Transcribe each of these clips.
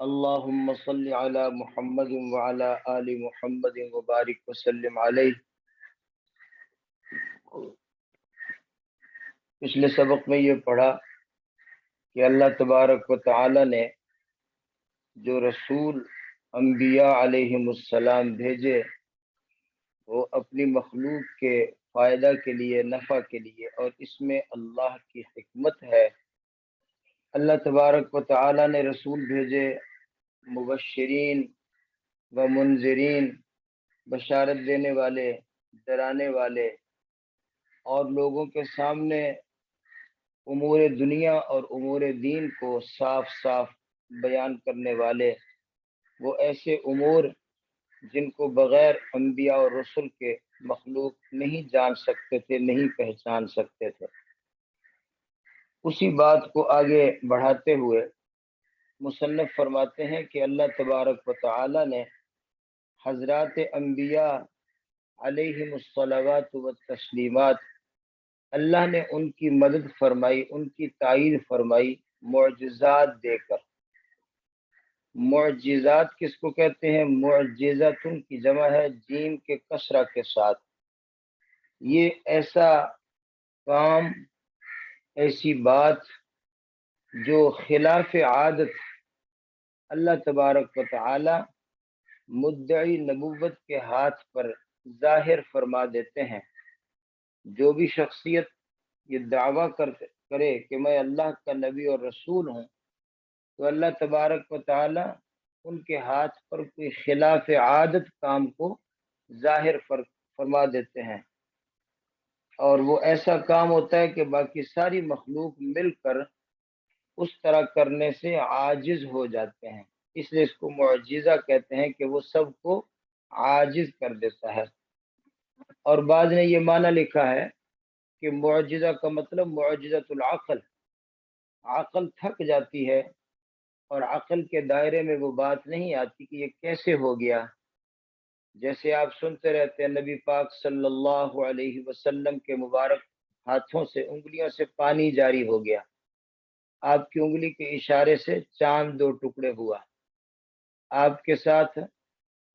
اللهم صل على محمد وعلى آل محمد وبارك وسلم علیہ۔ پچھلے سبق میں یہ پڑھا کہ اللہ تبارک و تعالی نے جو رسول انبیاء علیہم السلام بھیجے وہ اپنی مخلوق کے فائدہ کے لیے، نفع کے لیے، اور اس میں اللہ کی حکمت ہے۔ اللہ تبارک و تعالی نے رسول بھیجے مبشرین و منذرین، بشارت دینے والے، ڈرانے والے، اور لوگوں کے سامنے امور دنیا اور امور دین کو صاف صاف بیان کرنے والے، وہ ایسے امور جن کو بغیر انبیاء اور رسل کے مخلوق نہیں جان سکتے تھے، نہیں پہچان سکتے تھے۔ اسی بات کو آگے بڑھاتے ہوئے مصنف فرماتے ہیں کہ اللہ تبارک و تعالی نے حضرات انبیاء علیہم الصلوات والتسلیمات، اللہ نے ان کی مدد فرمائی، ان کی تائید فرمائی معجزات دے کر۔ معجزات کس کو کہتے ہیں؟ معجزتن کی جمع ہے جیم کے کسرہ کے ساتھ۔ یہ ایسا کام، ایسی بات جو خلاف عادت اللہ تبارک و تعالی مدعی نبوت کے ہاتھ پر ظاہر فرما دیتے ہیں۔ جو بھی شخصیت یہ دعویٰ کرے کہ میں اللہ کا نبی اور رسول ہوں، تو اللہ تبارک و تعالی ان کے ہاتھ پر کوئی خلاف عادت کام کو ظاہر فرما دیتے ہیں، اور وہ ایسا کام ہوتا ہے کہ باقی ساری مخلوق مل کر اس طرح کرنے سے عاجز ہو جاتے ہیں۔ اس لیے اس کو معجزہ کہتے ہیں کہ وہ سب کو عاجز کر دیتا ہے۔ اور بعض نے یہ معنی لکھا ہے کہ معجزہ کا مطلب معجزۃ العقل، عقل تھک جاتی ہے اور عقل کے دائرے میں وہ بات نہیں آتی کہ یہ کیسے ہو گیا۔ جیسے آپ سنتے رہتے ہیں نبی پاک صلی اللہ علیہ وسلم کے مبارک ہاتھوں سے، انگلیوں سے پانی جاری ہو گیا، آپ کی انگلی کے اشارے سے چاند دو ٹکڑے ہوا، آپ کے ساتھ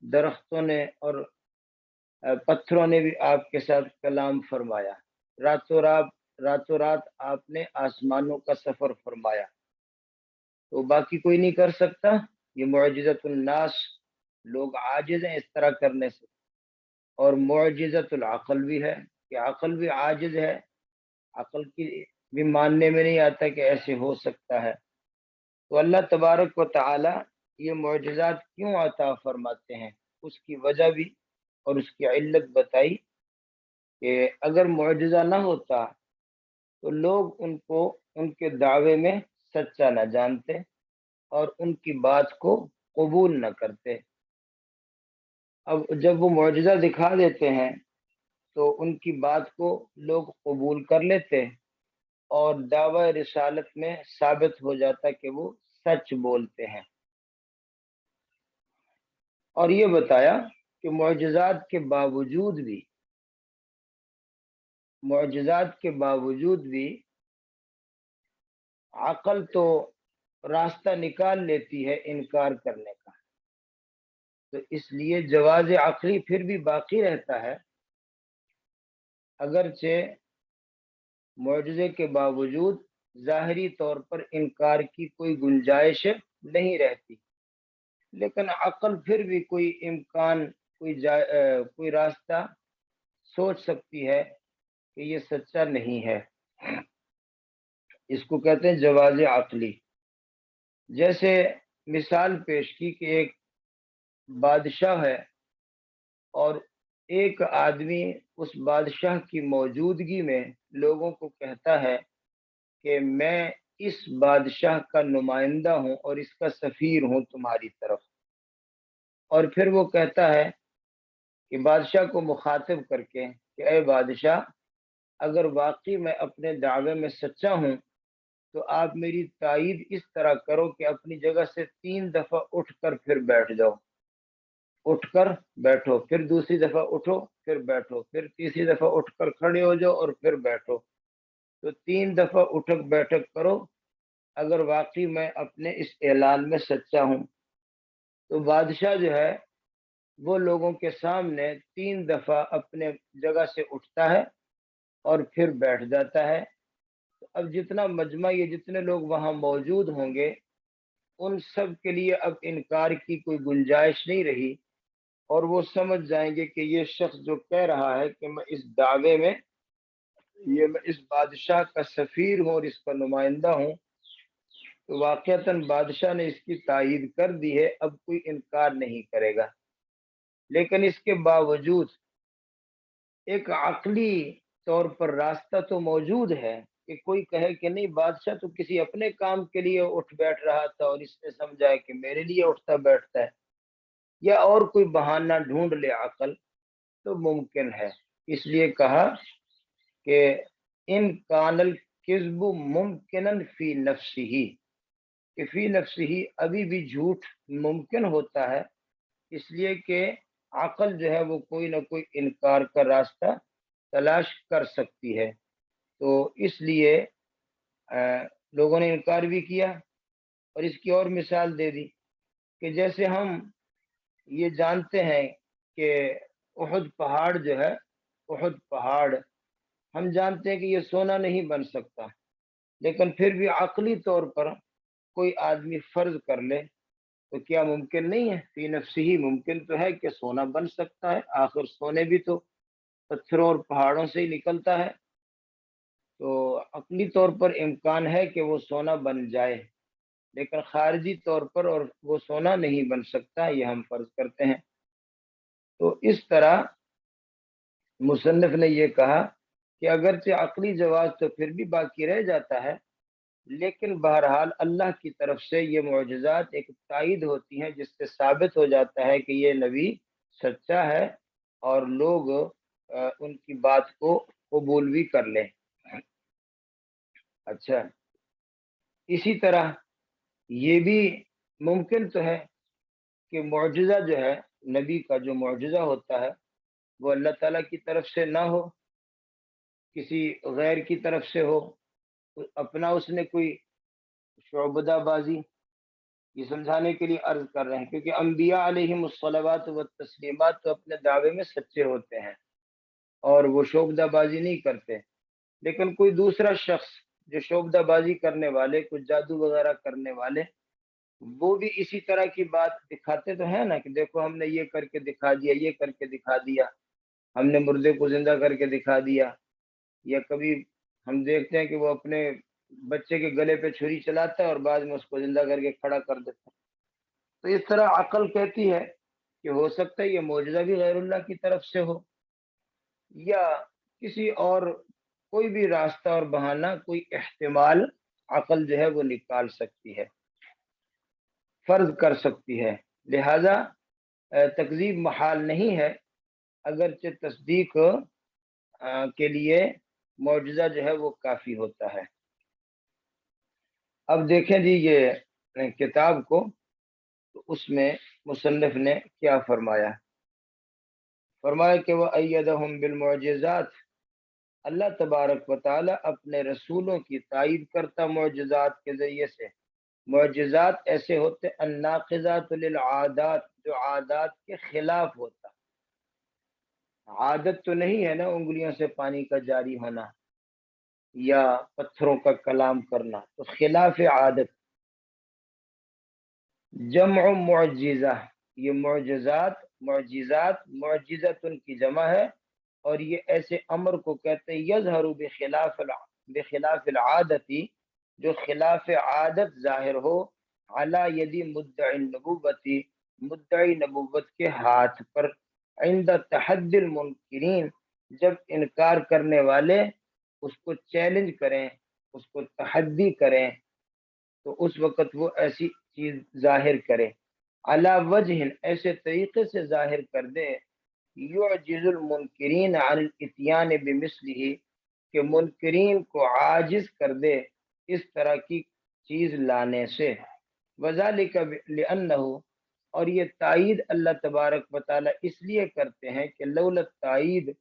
درختوں نے اور پتھروں نے بھی آپ کے ساتھ کلام فرمایا، راتوں رات آپ نے آسمانوں کا سفر فرمایا، تو باقی کوئی نہیں کر سکتا۔ یہ معجزۃ الناس، لوگ عاجز ہیں اس طرح کرنے سے۔ اور معجزۃ العقل بھی ہے کہ عقل بھی عاجز ہے، عقل کی بھی ماننے میں نہیں آتا کہ ایسے ہو سکتا ہے۔ تو اللہ تبارک و تعالی یہ معجزات کیوں عطا فرماتے ہیں، اس کی وجہ بھی اور اس کی علت بتائی کہ اگر معجزہ نہ ہوتا تو لوگ ان کو ان کے دعوے میں سچا نہ جانتے اور ان کی بات کو قبول نہ کرتے۔ اب جب وہ معجزہ دکھا دیتے ہیں تو ان کی بات کو لوگ قبول کر لیتے اور دعوی رسالت میں ثابت ہو جاتا کہ وہ سچ بولتے ہیں۔ اور یہ بتایا کہ معجزات کے باوجود بھی عقل تو راستہ نکال لیتی ہے انکار کرنے کا، تو اس لیے جواز عقلی پھر بھی باقی رہتا ہے۔ اگرچہ معجزے کے باوجود ظاہری طور پر انکار کی کوئی گنجائش نہیں رہتی، لیکن عقل پھر بھی کوئی امکان، کوئی راستہ سوچ سکتی ہے کہ یہ سچا نہیں ہے۔ اس کو کہتے ہیں جواز عقلی۔ جیسے مثال پیش کی کہ ایک بادشاہ ہے اور ایک آدمی اس بادشاہ کی موجودگی میں لوگوں کو کہتا ہے کہ میں اس بادشاہ کا نمائندہ ہوں اور اس کا سفیر ہوں تمہاری طرف، اور پھر وہ کہتا ہے کہ بادشاہ کو مخاطب کر کے کہ اے بادشاہ، اگر واقعی میں اپنے دعوے میں سچا ہوں تو آپ میری تائید اس طرح کرو کہ اپنی جگہ سے 3 دفعہ اٹھ کر پھر بیٹھ جاؤ، اٹھ کر بیٹھو، پھر دوسری دفعہ اٹھو پھر بیٹھو، پھر تیسری دفعہ اٹھ کر کھڑے ہو جاؤ اور پھر بیٹھو، تو 3 دفعہ اٹھک بیٹھک کرو اگر واقعی میں اپنے اس اعلان میں سچا ہوں، تو بادشاہ جو ہے وہ لوگوں کے سامنے 3 دفعہ اپنے جگہ سے اٹھتا ہے اور پھر بیٹھ جاتا ہے۔ اب جتنا مجمع، یہ جتنے لوگ وہاں موجود ہوں گے، ان سب کے لیے اب انکار کی کوئی گنجائش نہیں رہی، اور وہ سمجھ جائیں گے کہ یہ شخص جو کہہ رہا ہے کہ میں اس دعوے میں، میں اس بادشاہ کا سفیر ہوں اور اس کا نمائندہ ہوں، تو واقعتاً بادشاہ نے اس کی تائید کر دی ہے، اب کوئی انکار نہیں کرے گا۔ لیکن اس کے باوجود ایک عقلی طور پر راستہ تو موجود ہے کہ کوئی کہے کہ نہیں، بادشاہ تو کسی اپنے کام کے لیے اٹھ بیٹھ رہا تھا اور اس نے سمجھا ہے کہ میرے لیے اٹھتا بیٹھتا ہے، یا اور کوئی بہانہ ڈھونڈ لے عقل، تو ممکن ہے۔ اس لیے کہا کہ ان کان الکذب ممکنن فی نفسہ، کہ فی نفسہ ابھی بھی جھوٹ ممکن ہوتا ہے، اس لیے کہ عقل جو ہے وہ کوئی نہ کوئی انکار کا راستہ تلاش کر سکتی ہے۔ تو اس لیے لوگوں نے انکار بھی کیا، اور اس کی اور مثال دے دی کہ جیسے ہم یہ جانتے ہیں کہ احد پہاڑ جو ہے، احد پہاڑ ہم جانتے ہیں کہ یہ سونا نہیں بن سکتا، لیکن پھر بھی عقلی طور پر کوئی آدمی فرض کر لے تو کیا ممکن نہیں ہے؟ فی نفسی ہی ممکن تو ہے کہ سونا بن سکتا ہے، آخر سونے بھی تو پتھروں اور پہاڑوں سے ہی نکلتا ہے، تو عقلی طور پر امکان ہے کہ وہ سونا بن جائے، لیکن خارجی طور پر اور وہ سونا نہیں بن سکتا، یہ ہم فرض کرتے ہیں۔ تو اس طرح مصنف نے یہ کہا کہ اگرچہ عقلی جواز تو پھر بھی باقی رہ جاتا ہے، لیکن بہرحال اللہ کی طرف سے یہ معجزات ایک تائید ہوتی ہیں، جس سے ثابت ہو جاتا ہے کہ یہ نبی سچا ہے، اور لوگ ان کی بات کو قبول بھی کر لیں۔ اچھا، اسی طرح یہ بھی ممکن تو ہے کہ معجزہ جو ہے، نبی کا جو معجزہ ہوتا ہے، وہ اللہ تعالیٰ کی طرف سے نہ ہو، کسی غیر کی طرف سے ہو، اپنا اس نے کوئی شعبدہ بازی، یہ سمجھانے کے لیے عرض کر رہے ہیں، کیونکہ انبیاء علیہم الصلوات و تسلیمات تو اپنے دعوے میں سچے ہوتے ہیں اور وہ شعبدہ بازی نہیں کرتے، لیکن کوئی دوسرا شخص جو شعبدہ بازی کرنے والے، کچھ جادو وغیرہ کرنے والے، وہ بھی اسی طرح کی بات دکھاتے تو ہیں نا، کہ دیکھو ہم نے یہ کر کے دکھا دیا، یہ کر کے دکھا دیا، ہم نے مردے کو زندہ کر کے دکھا دیا، یا کبھی ہم دیکھتے ہیں کہ وہ اپنے بچے کے گلے پہ چھری چلاتا ہے اور بعد میں اس کو زندہ کر کے کھڑا کر دیتا ہے۔ تو اس طرح عقل کہتی ہے کہ ہو سکتا ہے یہ معجزہ بھی غیر اللہ کی طرف سے ہو، یا کسی اور کوئی بھی راستہ اور بہانہ، کوئی احتمال عقل جو ہے وہ نکال سکتی ہے، فرض کر سکتی ہے۔ لہذا تکذیب محال نہیں ہے، اگرچہ تصدیق کے لیے معجزہ جو ہے وہ کافی ہوتا ہے۔ اب دیکھیں جی یہ کتاب کو، تو اس میں مصنف نے کیا فرمایا؟ فرمایا کہ وَأَيَّدَهُمْ بِالْمُعْجِزَاتِ، اللہ تبارک و تعالی اپنے رسولوں کی تائید کرتا معجزات کے ذریعے سے۔ معجزات ایسے ہوتے الناقضات للعادات، جو عادات کے خلاف ہوتا۔ عادت تو نہیں ہے نا انگلیوں سے پانی کا جاری ہونا یا پتھروں کا کلام کرنا، تو خلاف عادت۔ جمع معجزہ، یہ معجزات معجزتن کی جمع ہے، اور یہ ایسے امر کو کہتے ہیں یظہر بخلاف العادتی، جو خلاف عادت ظاہر ہو، علی یدی مدعی النبوتی، مدعی نبوت کے ہاتھ پر، عند تحدی المنکرین، جب انکار کرنے والے اس کو چیلنج کریں، اس کو تحدی کریں، تو اس وقت وہ ایسی چیز ظاہر کرے، علی وجہ، ایسے طریقے سے ظاہر کر دے، یعجز المنکرین عن الاتیان بمثلہ، کہ منکرین کو عاجز کر دے اس طرح کی چیز لانے سے۔ وذالک لأنہ، اور یہ تائید اللہ تبارک و تعالی اس لیے کرتے ہیں کہ لولا التائید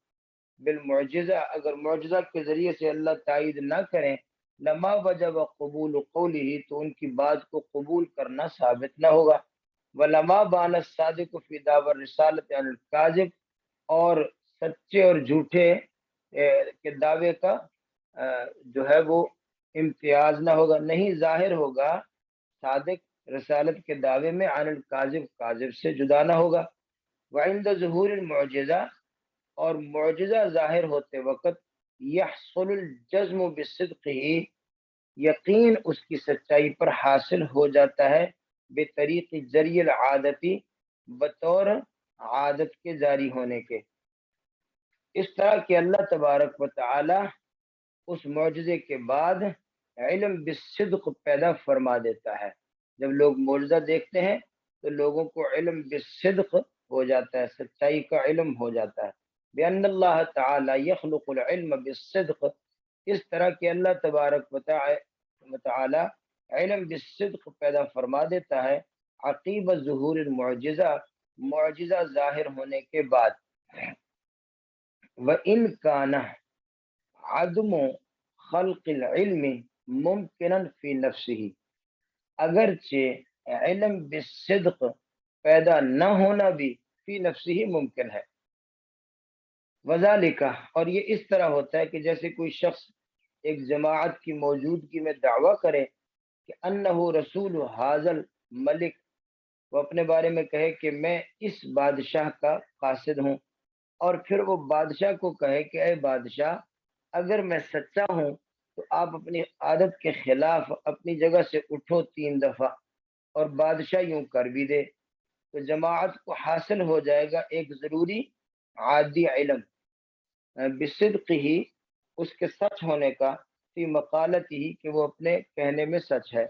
بالمعجزہ، اگر معجزہ کے ذریعے سے اللہ تائید نہ کریں لما وجب قبول قوله، تو ان کی بات کو قبول کرنا ثابت نہ ہوگا، ولما بان الصادق فی دعوی الرسالۃ عن الکاذب، اور سچے اور جھوٹے کے دعوے کا جو ہے وہ امتیاز نہ ہوگا، نہیں ظاہر ہوگا صادق رسالت کے دعوے میں عن الکاذب، کاذب سے جدا نہ ہوگا۔ وعند ظہور المعجزہ، اور معجزہ ظاہر ہوتے وقت یحصل الجزم بالصدق ہی، یقین اس کی سچائی پر حاصل ہو جاتا ہے، بطریق جری العادتی، بطور عادت کے جاری ہونے کے، اس طرح کہ اللہ تبارک و تعالی اس معجزے کے بعد علم بالصدق پیدا فرما دیتا ہے۔ جب لوگ معجزہ دیکھتے ہیں تو لوگوں کو علم بالصدق ہو جاتا ہے، سچائی کا علم ہو جاتا ہے، بأن اللہ تعالی یخلق العلم بالصدق، اس طرح کہ اللہ تبارک و تعالی علم بالصدق پیدا فرما دیتا ہے عقیب ظہور المعجزہ، معجزہ ظاہر ہونے کے بعد۔ وَإِنْ كَانَ عدم خلق العلم ممکنا فی نفسه، اگرچہ علم بالصدق پیدا نہ ہونا بھی فی نفسه ہی ممکن ہے، وذالک، اور یہ اس طرح ہوتا ہے کہ جیسے کوئی شخص ایک جماعت کی موجودگی میں دعویٰ کرے کہ انہ رسول حاضل ملک، وہ اپنے بارے میں کہے کہ میں اس بادشاہ کا قاصد ہوں، اور پھر وہ بادشاہ کو کہے کہ اے بادشاہ اگر میں سچا ہوں تو آپ اپنی عادت کے خلاف اپنی جگہ سے اٹھو 3 دفعہ، اور بادشاہ یوں کر بھی دے، تو جماعت کو حاصل ہو جائے گا ایک ضروری عادی علم بصدق ہی، اس کے سچ ہونے کا، فی مقالت ہی، کہ وہ اپنے کہنے میں سچ ہے،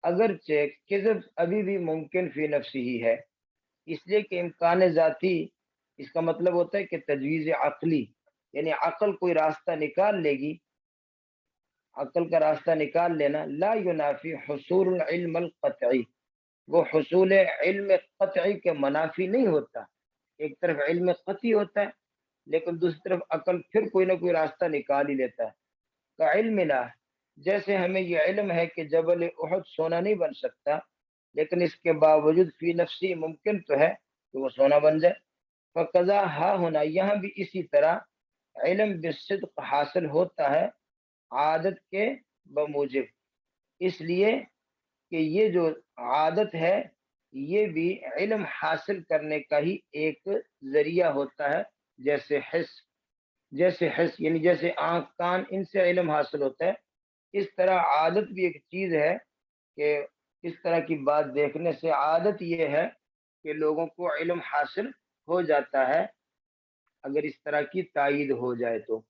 اگرچہ کذب ابھی بھی ممکن فی نفسی ہی ہے، اس لیے کہ امکان ذاتی، اس کا مطلب ہوتا ہے کہ تجویز عقلی، یعنی عقل کوئی راستہ نکال لے گی، عقل کا راستہ نکال لینا، لا ینافی حصول العلم القطعی، وہ حصول علم قطعی کے منافی نہیں ہوتا، ایک طرف علم قطعی ہوتا ہے لیکن دوسری طرف عقل پھر کوئی نہ کوئی راستہ نکال ہی لیتا ہے، کا علم لا، جیسے ہمیں یہ علم ہے کہ جبل احد سونا نہیں بن سکتا، لیکن اس کے باوجود فی نفسی ممکن تو ہے کہ وہ سونا بن جائے، فقضا ہا ہونا، یہاں بھی اسی طرح علم بالصدق حاصل ہوتا ہے عادت کے بموجب، اس لیے کہ یہ جو عادت ہے یہ بھی علم حاصل کرنے کا ہی ایک ذریعہ ہوتا ہے، جیسے حس یعنی جیسے آنکھ کان ان سے علم حاصل ہوتا ہے، اس طرح عادت بھی ایک چیز ہے کہ اس طرح کی بات دیکھنے سے عادت یہ ہے کہ لوگوں کو علم حاصل ہو جاتا ہے اگر اس طرح کی تائید ہو جائے تو۔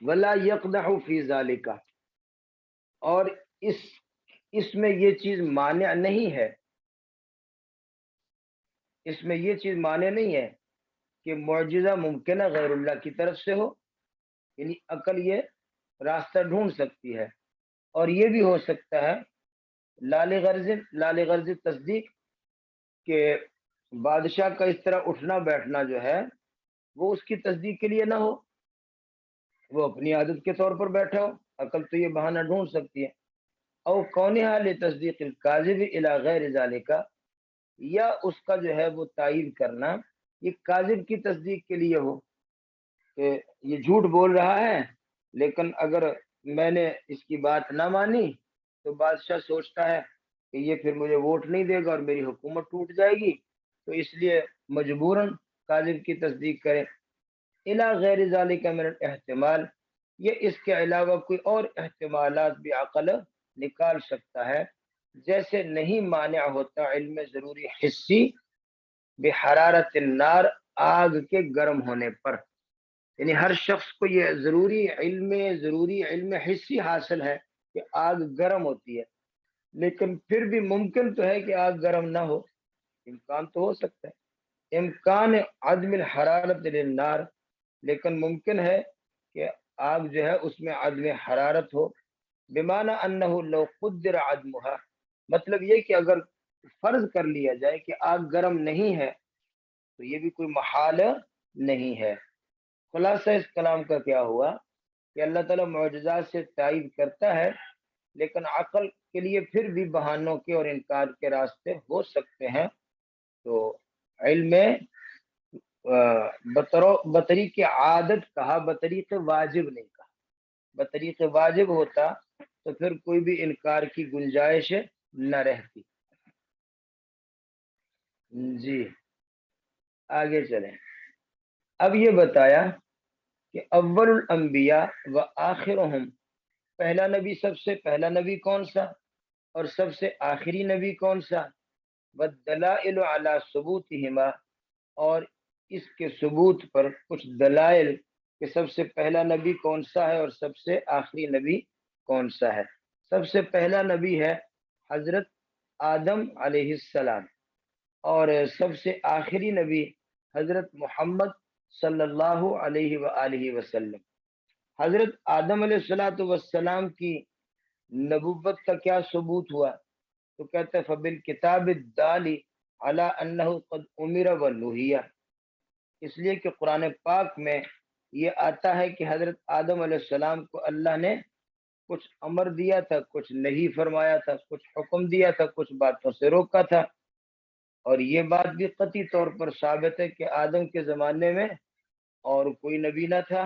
ولا یقدح فی ذالک، اور اس میں یہ چیز مانع نہیں ہے، اس میں یہ چیز مانع نہیں ہے کہ معجزہ ممکنہ غیر اللہ کی طرف سے ہو، یعنی عقل یہ راستہ ڈھونڈ سکتی ہے، اور یہ بھی ہو سکتا ہے لال غرض تصدیق، کہ بادشاہ کا اس طرح اٹھنا بیٹھنا جو ہے وہ اس کی تصدیق کے لیے نہ ہو، وہ اپنی عادت کے طور پر بیٹھا ہو، عقل تو یہ بہانہ ڈھونڈ سکتی ہے، او کونہا لتصدیق الکاذب الی غیر ذالک، یا اس کا جو ہے وہ تائید کرنا یہ کاذب کی تصدیق کے لیے ہو کہ یہ جھوٹ بول رہا ہے، لیکن اگر میں نے اس کی بات نہ مانی تو بادشاہ سوچتا ہے کہ یہ پھر مجھے ووٹ نہیں دے گا اور میری حکومت ٹوٹ جائے گی، تو اس لیے مجبوراً کاذب کی تصدیق کرے، الی غیر ذالک من الاحتمال، یہ اس کے علاوہ کوئی اور احتمالات بھی عقل نکال سکتا ہے، جیسے نہیں مانع ہوتا علم ضروری حسی بحرارت النار، آگ کے گرم ہونے پر، یعنی ہر شخص کو یہ ضروری علم حسی حاصل ہے کہ آگ گرم ہوتی ہے، لیکن پھر بھی ممکن تو ہے کہ آگ گرم نہ ہو، امکان تو ہو سکتا ہے، امکان عدم الحرارت للنار، لیکن ممکن ہے کہ آگ جو ہے اس میں عدم حرارت ہو، بمعنی انہ لو قدر عدمها، مطلب یہ کہ اگر فرض کر لیا جائے کہ آگ گرم نہیں ہے تو یہ بھی کوئی محال نہیں ہے، خلاصہ اس کلام کا کیا ہوا کہ اللہ تعالیٰ معجزات سے تائید کرتا ہے، لیکن عقل کے لیے پھر بھی بہانوں کے اور انکار کے راستے ہو سکتے ہیں۔ تو علم میں بطریق عادت کہا، بطریق واجب نہیں کہا۔ بطریق واجب ہوتا تو پھر کوئی بھی انکار کی گنجائش نہ رہتی۔ جی آگے چلیں۔ اب یہ بتایا کہ اول الانبیاء و آخرهم، پہلا نبی سب سے پہلا نبی کون سا اور سب سے آخری نبی کون سا، والدلائل علی ثبوتہما، اور اس کے ثبوت پر کچھ دلائل کہ سب سے پہلا نبی کون سا ہے اور سب سے آخری نبی کون سا ہے۔ سب سے پہلا نبی ہے حضرت آدم علیہ السلام، اور سب سے آخری نبی حضرت محمد صلی اللہ علیہ وآلہ وسلم۔ حضرت آدم علیہ السلام کی نبوت کا کیا ثبوت ہوا؟ تو کہتے ہیں فبالکتاب الدالی علی انہ قد امر ونہی، اس لیے کہ قرآن پاک میں یہ آتا ہے کہ حضرت آدم علیہ السلام کو اللہ نے کچھ امر دیا تھا، کچھ نہیں فرمایا تھا، کچھ حکم دیا تھا، کچھ باتوں سے روکا تھا۔ اور یہ بات بھی قطعی طور پر ثابت ہے کہ آدم کے زمانے میں اور کوئی نبی نہ تھا۔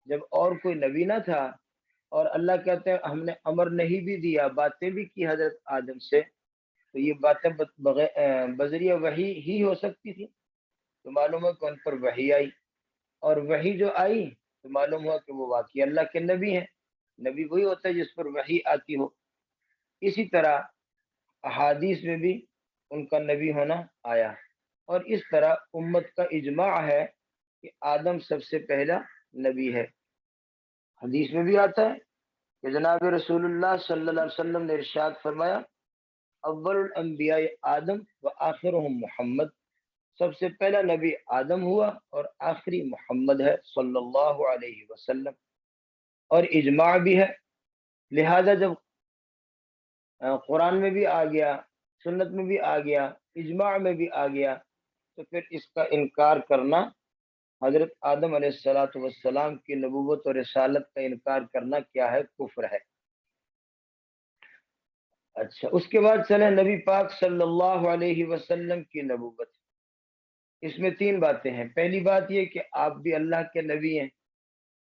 جب اور کوئی نبی نہ تھا اور اللہ کہتے ہیں ہم نے امر نہیں بھی دیا، باتیں بھی کی حضرت آدم سے، تو یہ باتیں بذریعہ وحی ہی ہو سکتی تھی۔ تو معلوم ہے کہ ان پر وحی آئی، اور وحی جو آئی تو معلوم ہوا کہ وہ واقعی اللہ کے نبی ہیں۔ نبی وہی ہوتا ہے جس پر وحی آتی ہو۔ اسی طرح احادیث میں بھی ان کا نبی ہونا آیا، اور اس طرح امت کا اجماع ہے کہ آدم سب سے پہلا نبی ہے۔ حدیث میں بھی آتا ہے کہ جناب رسول اللہ صلی اللہ علیہ وسلم نے ارشاد فرمایا اول الانبیاء آدم و آخرهم محمد، سب سے پہلا نبی آدم ہوا اور آخری محمد ہے صلی اللہ علیہ وسلم۔ اور اجماع بھی ہے، لہذا جب قرآن میں بھی آ گیا، سنت میں بھی آ گیا، اجماع میں بھی آ گیا، تو پھر اس کا انکار کرنا، حضرت آدم علیہ السلام کی نبوت اور رسالت کا انکار کرنا کیا ہے؟ کفر ہے۔ اچھا، اس کے بعد چلیں نبی پاک صلی اللہ علیہ وسلم کی نبوت۔ اس میں تین باتیں ہیں۔ پہلی بات یہ کہ آپ بھی اللہ کے نبی ہیں،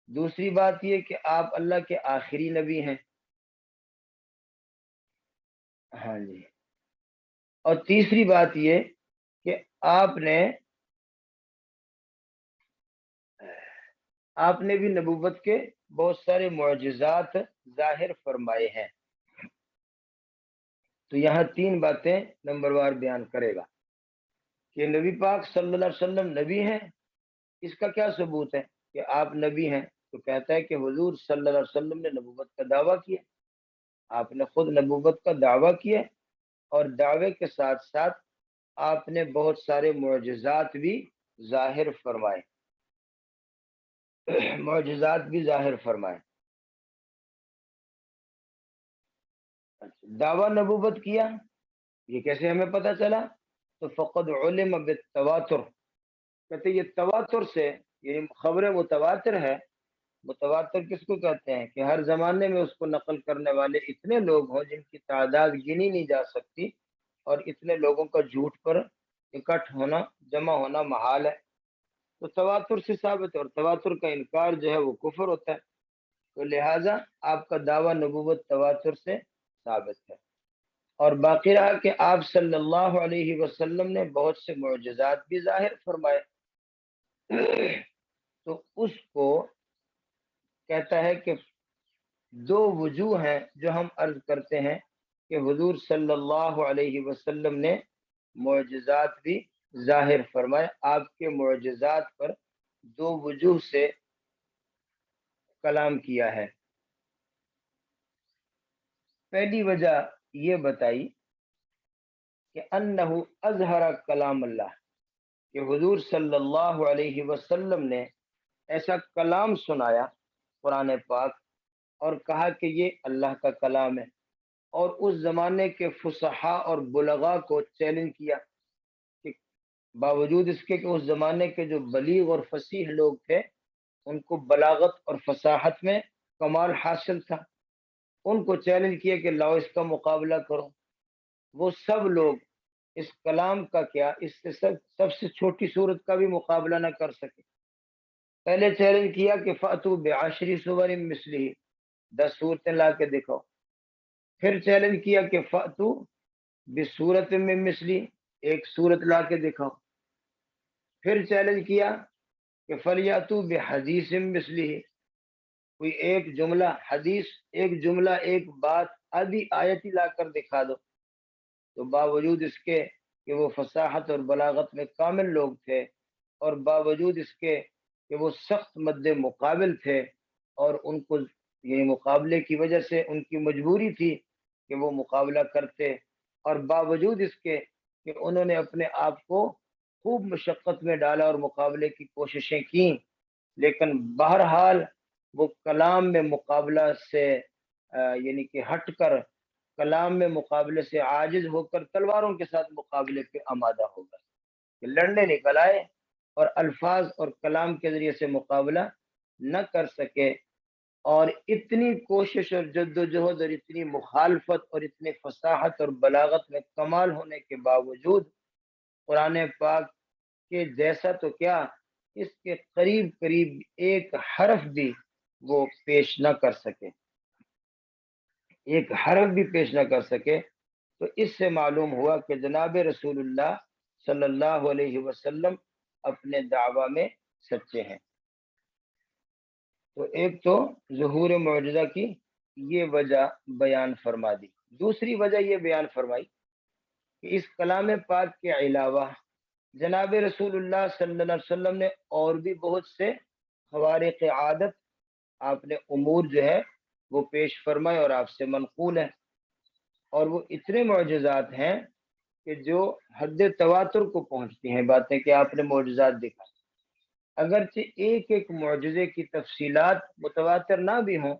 دوسری بات یہ کہ آپ اللہ کے آخری نبی ہیں، ہاں جی، اور تیسری بات یہ کہ آپ نے بھی نبوت کے بہت سارے معجزات ظاہر فرمائے ہیں۔ تو یہاں تین باتیں نمبر وار بیان کرے گا کہ نبی پاک صلی اللہ علیہ وسلم نبی ہیں، اس کا کیا ثبوت ہے کہ آپ نبی ہیں؟ تو کہتا ہے کہ حضور صلی اللہ علیہ وسلم نے نبوت کا دعویٰ کیا، آپ نے خود نبوت کا دعویٰ کیا، اور دعوے کے ساتھ ساتھ آپ نے بہت سارے معجزات بھی ظاہر فرمائے، معجزات بھی ظاہر فرمائے۔ دعویٰ نبوت کیا، یہ کیسے ہمیں پتہ چلا؟ تو فقد علم بالتواتر، کہتے یہ تواتر سے، یہ خبر متواتر ہے۔ متواتر کس کو کہتے ہیں؟ کہ ہر زمانے میں اس کو نقل کرنے والے اتنے لوگ ہوں جن کی تعداد گنی نہیں جا سکتی، اور اتنے لوگوں کا جھوٹ پر اکٹھ ہونا، جمع ہونا محال ہے۔ تو تواتر سے ثابت ہے، اور تواتر کا انکار جو ہے وہ کفر ہوتا ہے۔ تو لہٰذا آپ کا دعویٰ نبوت تواتر سے ثابت ہے۔ اور باقی رہا کہ آپ صلی اللہ علیہ وسلم نے بہت سے معجزات بھی ظاہر فرمائے، تو اس کو کہتا ہے کہ دو وجوہ ہیں جو ہم عرض کرتے ہیں کہ حضور صلی اللہ علیہ وسلم نے معجزات بھی ظاہر فرمائے۔ آپ کے معجزات پر دو وجوہ سے کلام کیا ہے۔ پہلی وجہ یہ بتائی کہ انہ اظہر کلام اللہ، کہ حضور صلی اللہ علیہ وسلم نے ایسا کلام سنایا قرآن پاک، اور کہا کہ یہ اللہ کا کلام ہے، اور اس زمانے کے فصحاء اور بلغاء کو چیلنج کیا کہ باوجود اس کے کہ اس زمانے کے جو بلیغ اور فصیح لوگ تھے ان کو بلاغت اور فصاحت میں کمال حاصل تھا، ان کو چیلنج کیا کہ لاؤ اس کا مقابلہ کرو۔ وہ سب لوگ اس کلام کا کیا، اس سے سب سے چھوٹی صورت کا بھی مقابلہ نہ کر سکے۔ پہلے چیلنج کیا کہ فاتو بعشری سور مثلہ، 10 صورتیں لا کے دکھاؤ۔ پھر چیلنج کیا کہ فاتو بصورت من مثلی، ایک صورت لا کے دکھاؤ۔ پھر چیلنج کیا کہ فلیاتو بحدیث مثلہ، کوئی ایک جملہ حدیث، ایک جملہ ایک بات آدھی آیتی لا کر دکھا دو۔ تو باوجود اس کے کہ وہ فصاحت اور بلاغت میں کامل لوگ تھے، اور باوجود اس کے کہ وہ سخت مد مقابل تھے، اور ان کو یہ مقابلے کی وجہ سے ان کی مجبوری تھی کہ وہ مقابلہ کرتے، اور باوجود اس کے کہ انہوں نے اپنے آپ کو خوب مشقت میں ڈالا اور مقابلے کی کوششیں کی، لیکن بہرحال وہ کلام میں مقابلہ سے یعنی کہ ہٹ کر، کلام میں مقابلے سے عاجز ہو کر تلواروں کے ساتھ مقابلے پہ آمادہ ہو گئے، کہ لڑنے نکل آئے اور الفاظ اور کلام کے ذریعے سے مقابلہ نہ کر سکے۔ اور اتنی کوشش اور جد و جہد اور اتنی مخالفت اور اتنی فصاحت اور بلاغت میں کمال ہونے کے باوجود قرآن پاک کے جیسا تو کیا، اس کے قریب قریب ایک حرف بھی وہ پیش نہ کر سکے، ایک حرف بھی پیش نہ کر سکے۔ تو اس سے معلوم ہوا کہ جناب رسول اللہ صلی اللہ علیہ وسلم اپنے دعویٰ میں سچے ہیں۔ تو ایک تو ظہور معجزہ کی یہ وجہ بیان فرما دی۔ دوسری وجہ یہ بیان فرمائی کہ اس کلام پاک کے علاوہ جناب رسول اللہ صلی اللہ علیہ وسلم نے اور بھی بہت سے خوارق عادت، آپ نے امور جو ہے وہ پیش فرمائے اور آپ سے منقول ہے، اور وہ اتنے معجزات ہیں کہ جو حد تواتر کو پہنچتی ہیں باتیں کہ آپ نے معجزات دکھائے۔ اگرچہ ایک ایک معجزے کی تفصیلات متواتر نہ بھی ہوں،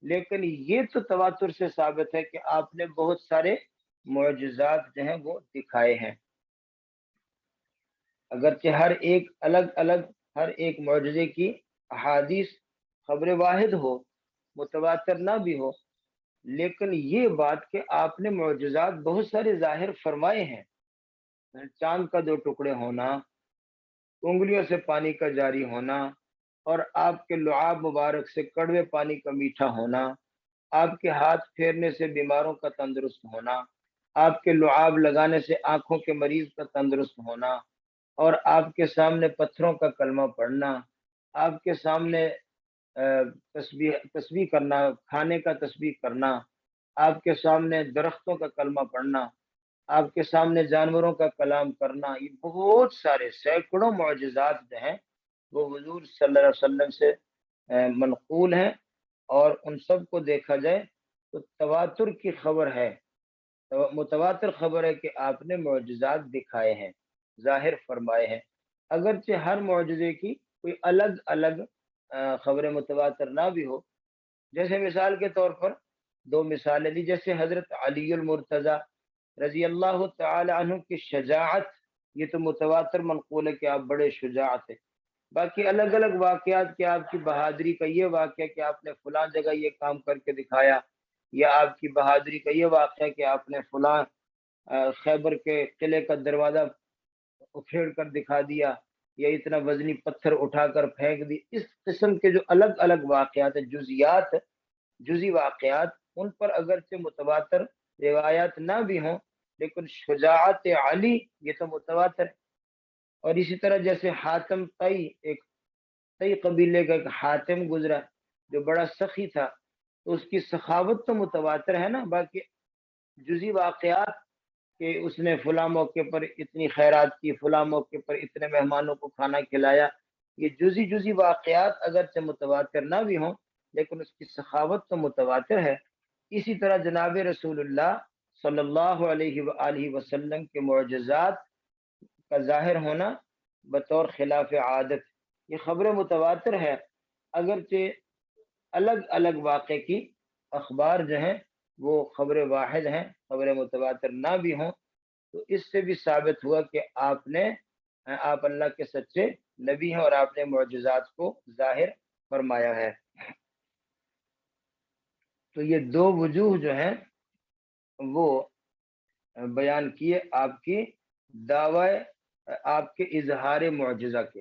لیکن یہ تو تواتر سے ثابت ہے کہ آپ نے بہت سارے معجزات جو ہیں وہ دکھائے ہیں۔ اگرچہ ہر ایک الگ الگ، ہر ایک معجزے کی احادیث خبر واحد ہو، متواتر نہ بھی ہو، لیکن یہ بات کہ آپ نے معجزات بہت سارے ظاہر فرمائے ہیں، چاند کا 2 ٹکڑے ہونا، انگلیوں سے پانی کا جاری ہونا، اور آپ کے لعاب مبارک سے کڑوے پانی کا میٹھا ہونا، آپ کے ہاتھ پھیرنے سے بیماروں کا تندرست ہونا، آپ کے لعاب لگانے سے آنکھوں کے مریض کا تندرست ہونا، اور آپ کے سامنے پتھروں کا کلمہ پڑھنا، آپ کے سامنے تسبیح کرنا، کھانے کا تسبیح کرنا، آپ کے سامنے درختوں کا کلمہ پڑھنا، آپ کے سامنے جانوروں کا کلام کرنا، یہ بہت سارے سینکڑوں معجزات جو ہیں وہ حضور صلی اللہ علیہ وسلم سے منقول ہیں، اور ان سب کو دیکھا جائے تو تواتر کی خبر ہے، متواتر خبر ہے کہ آپ نے معجزات دکھائے ہیں، ظاہر فرمائے ہیں، اگرچہ ہر معجزے کی کوئی الگ الگ خبر متواتر نہ بھی ہو۔ جیسے مثال کے طور پر 2 مثالیں دی، جیسے حضرت علی المرتضی رضی اللہ تعالی عنہ کی شجاعت، یہ تو متواتر منقول ہے کہ آپ بڑے شجاع تھے۔ باقی الگ الگ واقعات کہ آپ کی بہادری کا یہ واقعہ کہ آپ نے فلاں جگہ یہ کام کر کے دکھایا، یا آپ کی بہادری کا یہ واقعہ کہ آپ نے فلاں خیبر کے قلعے کا دروازہ اکھیڑ کر دکھا دیا، یا اتنا وزنی پتھر اٹھا کر پھینک دی۔ اس قسم کے جو الگ الگ واقعات ہیں، جزیات، جزی واقعات، ان پر اگرچہ متواتر روایات نہ بھی ہوں، لیکن شجاعت علی یہ تو متواتر ہے۔ اور اسی طرح جیسے حاتم طئی، ایک طئی قبیلے کا ایک حاتم گزرا جو بڑا سخی تھا، تو اس کی سخاوت تو متواتر ہے نا۔ باقی جزی واقعات کہ اس نے فلاں موقع پر اتنی خیرات کی، فلاں موقع پر اتنے مہمانوں کو کھانا کھلایا، یہ جزی جزی واقعات اگرچہ متواتر نہ بھی ہوں، لیکن اس کی سخاوت تو متواتر ہے۔ اسی طرح جناب رسول اللہ صلی اللہ علیہ وآلہ وسلم کے معجزات کا ظاہر ہونا بطور خلاف عادت، یہ خبر متواتر ہے، اگرچہ الگ الگ واقعے کی اخبار جو ہیں وہ خبر واحد ہیں، خبر متواتر نہ بھی ہوں۔ تو اس سے بھی ثابت ہوا کہ آپ نے آپ اللہ کے سچے نبی ہیں اور آپ نے معجزات کو ظاہر فرمایا ہے۔ تو یہ دو وجوہ جو ہیں وہ بیان کیے آپ کی دعوی آپ کے اظہار معجزہ کے۔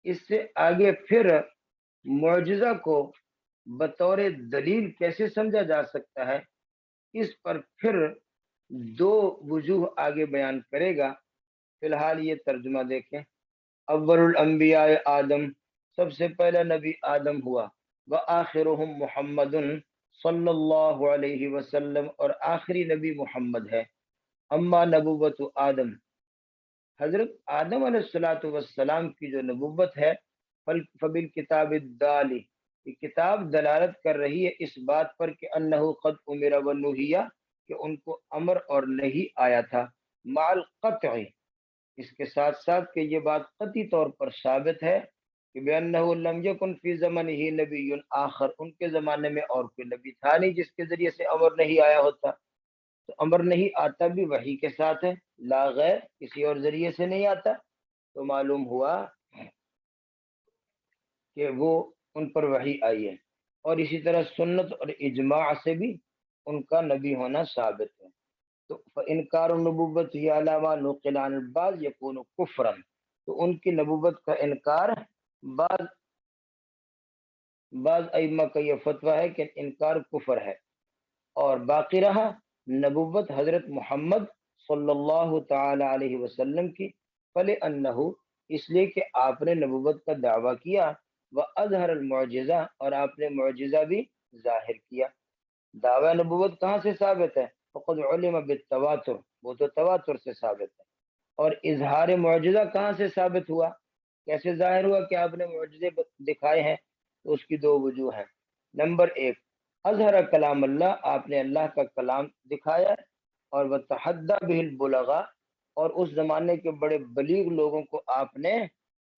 اس سے آگے پھر معجزہ کو بطور دلیل کیسے سمجھا جا سکتا ہے، اس پر پھر دو وجوہ آگے بیان کرے گا۔ فی الحال یہ ترجمہ دیکھیں۔ اول الانبیاء آدم، سب سے پہلا نبی آدم ہوا، وآخرهم محمد صلی اللہ علیہ وسلم، اور آخری نبی محمد ہے۔ اما نبوت آدم، حضرت آدم علیہ الصلوۃ والسلام کی جو نبوت ہے، فبالکتاب الدالی، یہ کتاب دلالت کر رہی ہے اس بات پر کہ انہ قد امر ونہی، کہ ان کو امر اور نہیں آیا تھا، مع القطع، اس کے ساتھ ساتھ کہ یہ بات قطعی طور پر ثابت ہے کہ بِأَنَّهُ لَمْ يَكُنْ فِي زَمَنِهِ نَبِيٌّ آخر، ان کے زمانے میں اور کوئی نبی تھا نہیں جس کے ذریعے سے امر نہیں آیا ہوتا۔ تو امر نہیں آتا بھی وحی کے ساتھ ہے، لا غیر، کسی اور ذریعے سے نہیں آتا۔ تو معلوم ہوا کہ وہ ان پر وحی آئی ہے، اور اسی طرح سنت اور اجماع سے بھی ان کا نبی ہونا ثابت ہے۔ تو انکار النبوت ہی علامہ نقل عن البعض یکون کفرا، تو ان کی نبوت کا انکار بعض ائمہ کا یہ فتویٰ ہے کہ انکار کفر ہے، اور باقی رہا نبوت حضرت محمد صلی اللہ تعالی علیہ وسلم کی، فلأنہ، اس لیے کہ آپ نے نبوت کا دعویٰ کیا، وَأَظْهَرَ الْمُعْجِزَةَ، اور آپ نے معجزہ بھی ظاہر کیا۔ دعوی نبوت کہاں سے ثابت ہے؟ فقد علم بالتواتر، وہ تو تواتر سے ثابت ہے۔ اور اظہار معجزہ کہاں سے ثابت ہوا، کیسے ظاہر ہوا کہ آپ نے معجزے دکھائے ہیں؟ تو اس کی دو وجوہ ہیں۔ نمبر ایک، اظہر کلام اللہ، آپ نے اللہ کا کلام دکھایا، اور وتحدى به البلغاء، اور اس زمانے کے بڑے بلیغ لوگوں کو آپ نے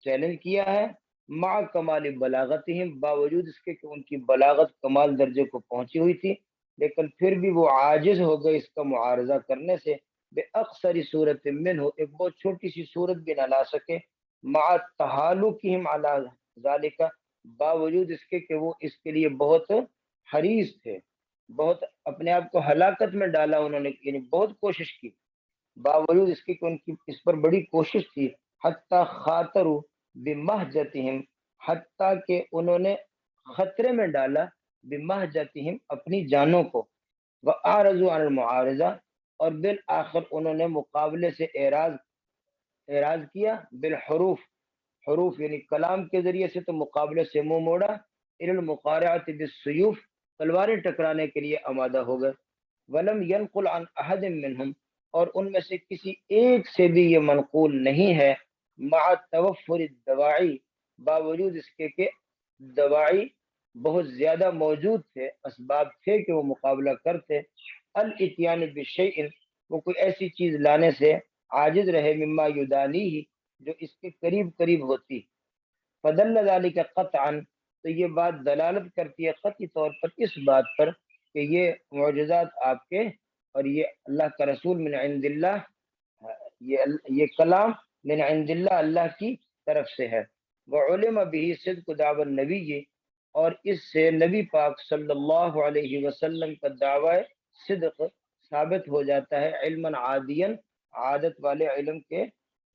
چیلنج کیا ہے، مع کمال بلاغتہم، باوجود اس کے کہ ان کی بلاغت کمال درجے کو پہنچی ہوئی تھی، لیکن پھر بھی وہ عاجز ہو گئے اس کا معارضہ کرنے سے، بے اکثر صورت منہ، ایک بہت چھوٹی سی صورت بھی نہ لا سکے، مع تحالکہم علی ذالک، باوجود اس کے کہ وہ اس کے لیے بہت حریص تھے، بہت اپنے آپ کو ہلاکت میں ڈالا انہوں نے، یعنی بہت کوشش کی، باوجود اس کے کہ ان کی اس پر بڑی کوشش تھی، حتی خاطروا بمہجتہم، حتیٰ کہ انہوں نے خطرے میں ڈالا بمہجتہم، اپنی جانوں کو، وَأَعْرَضُوا عَنِ الْمُعَارِضَةِ، اور بالآخر انہوں نے مقابلے سے اعراض کیا، بالحروف، حروف یعنی کلام کے ذریعے سے تو مقابلے سے منہ موڑا، الی المقارعۃ بالسیوف، تلواریں ٹکرانے کے لیے آمادہ ہو گئے، ولم ينقل عن احد منہم، اور ان میں سے کسی ایک سے بھی یہ منقول نہیں ہے، مع توفر الدواعی، باوجود اس کے کہ دواعی بہت زیادہ موجود تھے، اسباب تھے کہ وہ مقابلہ کرتے، الاتیان بشیء، وہ کوئی ایسی چیز لانے سے عاجز رہے، مما یدانیہ، جو اس کے قریب قریب ہوتی، فدل ذلک قطعا، تو یہ بات دلالت کرتی ہے قطعی طور پر اس بات پر کہ یہ معجزات آپ کے اور یہ اللہ کا رسول من عند اللہ، یہ کلام من عند اللہ، اللہ کی طرف سے ہے، وعلم به صدق دعوی النبی، اور اس سے نبی پاک صلی اللہ علیہ وسلم کا دعوی صدق ثابت ہو جاتا ہے، علما عادیا، عادت والے علم کے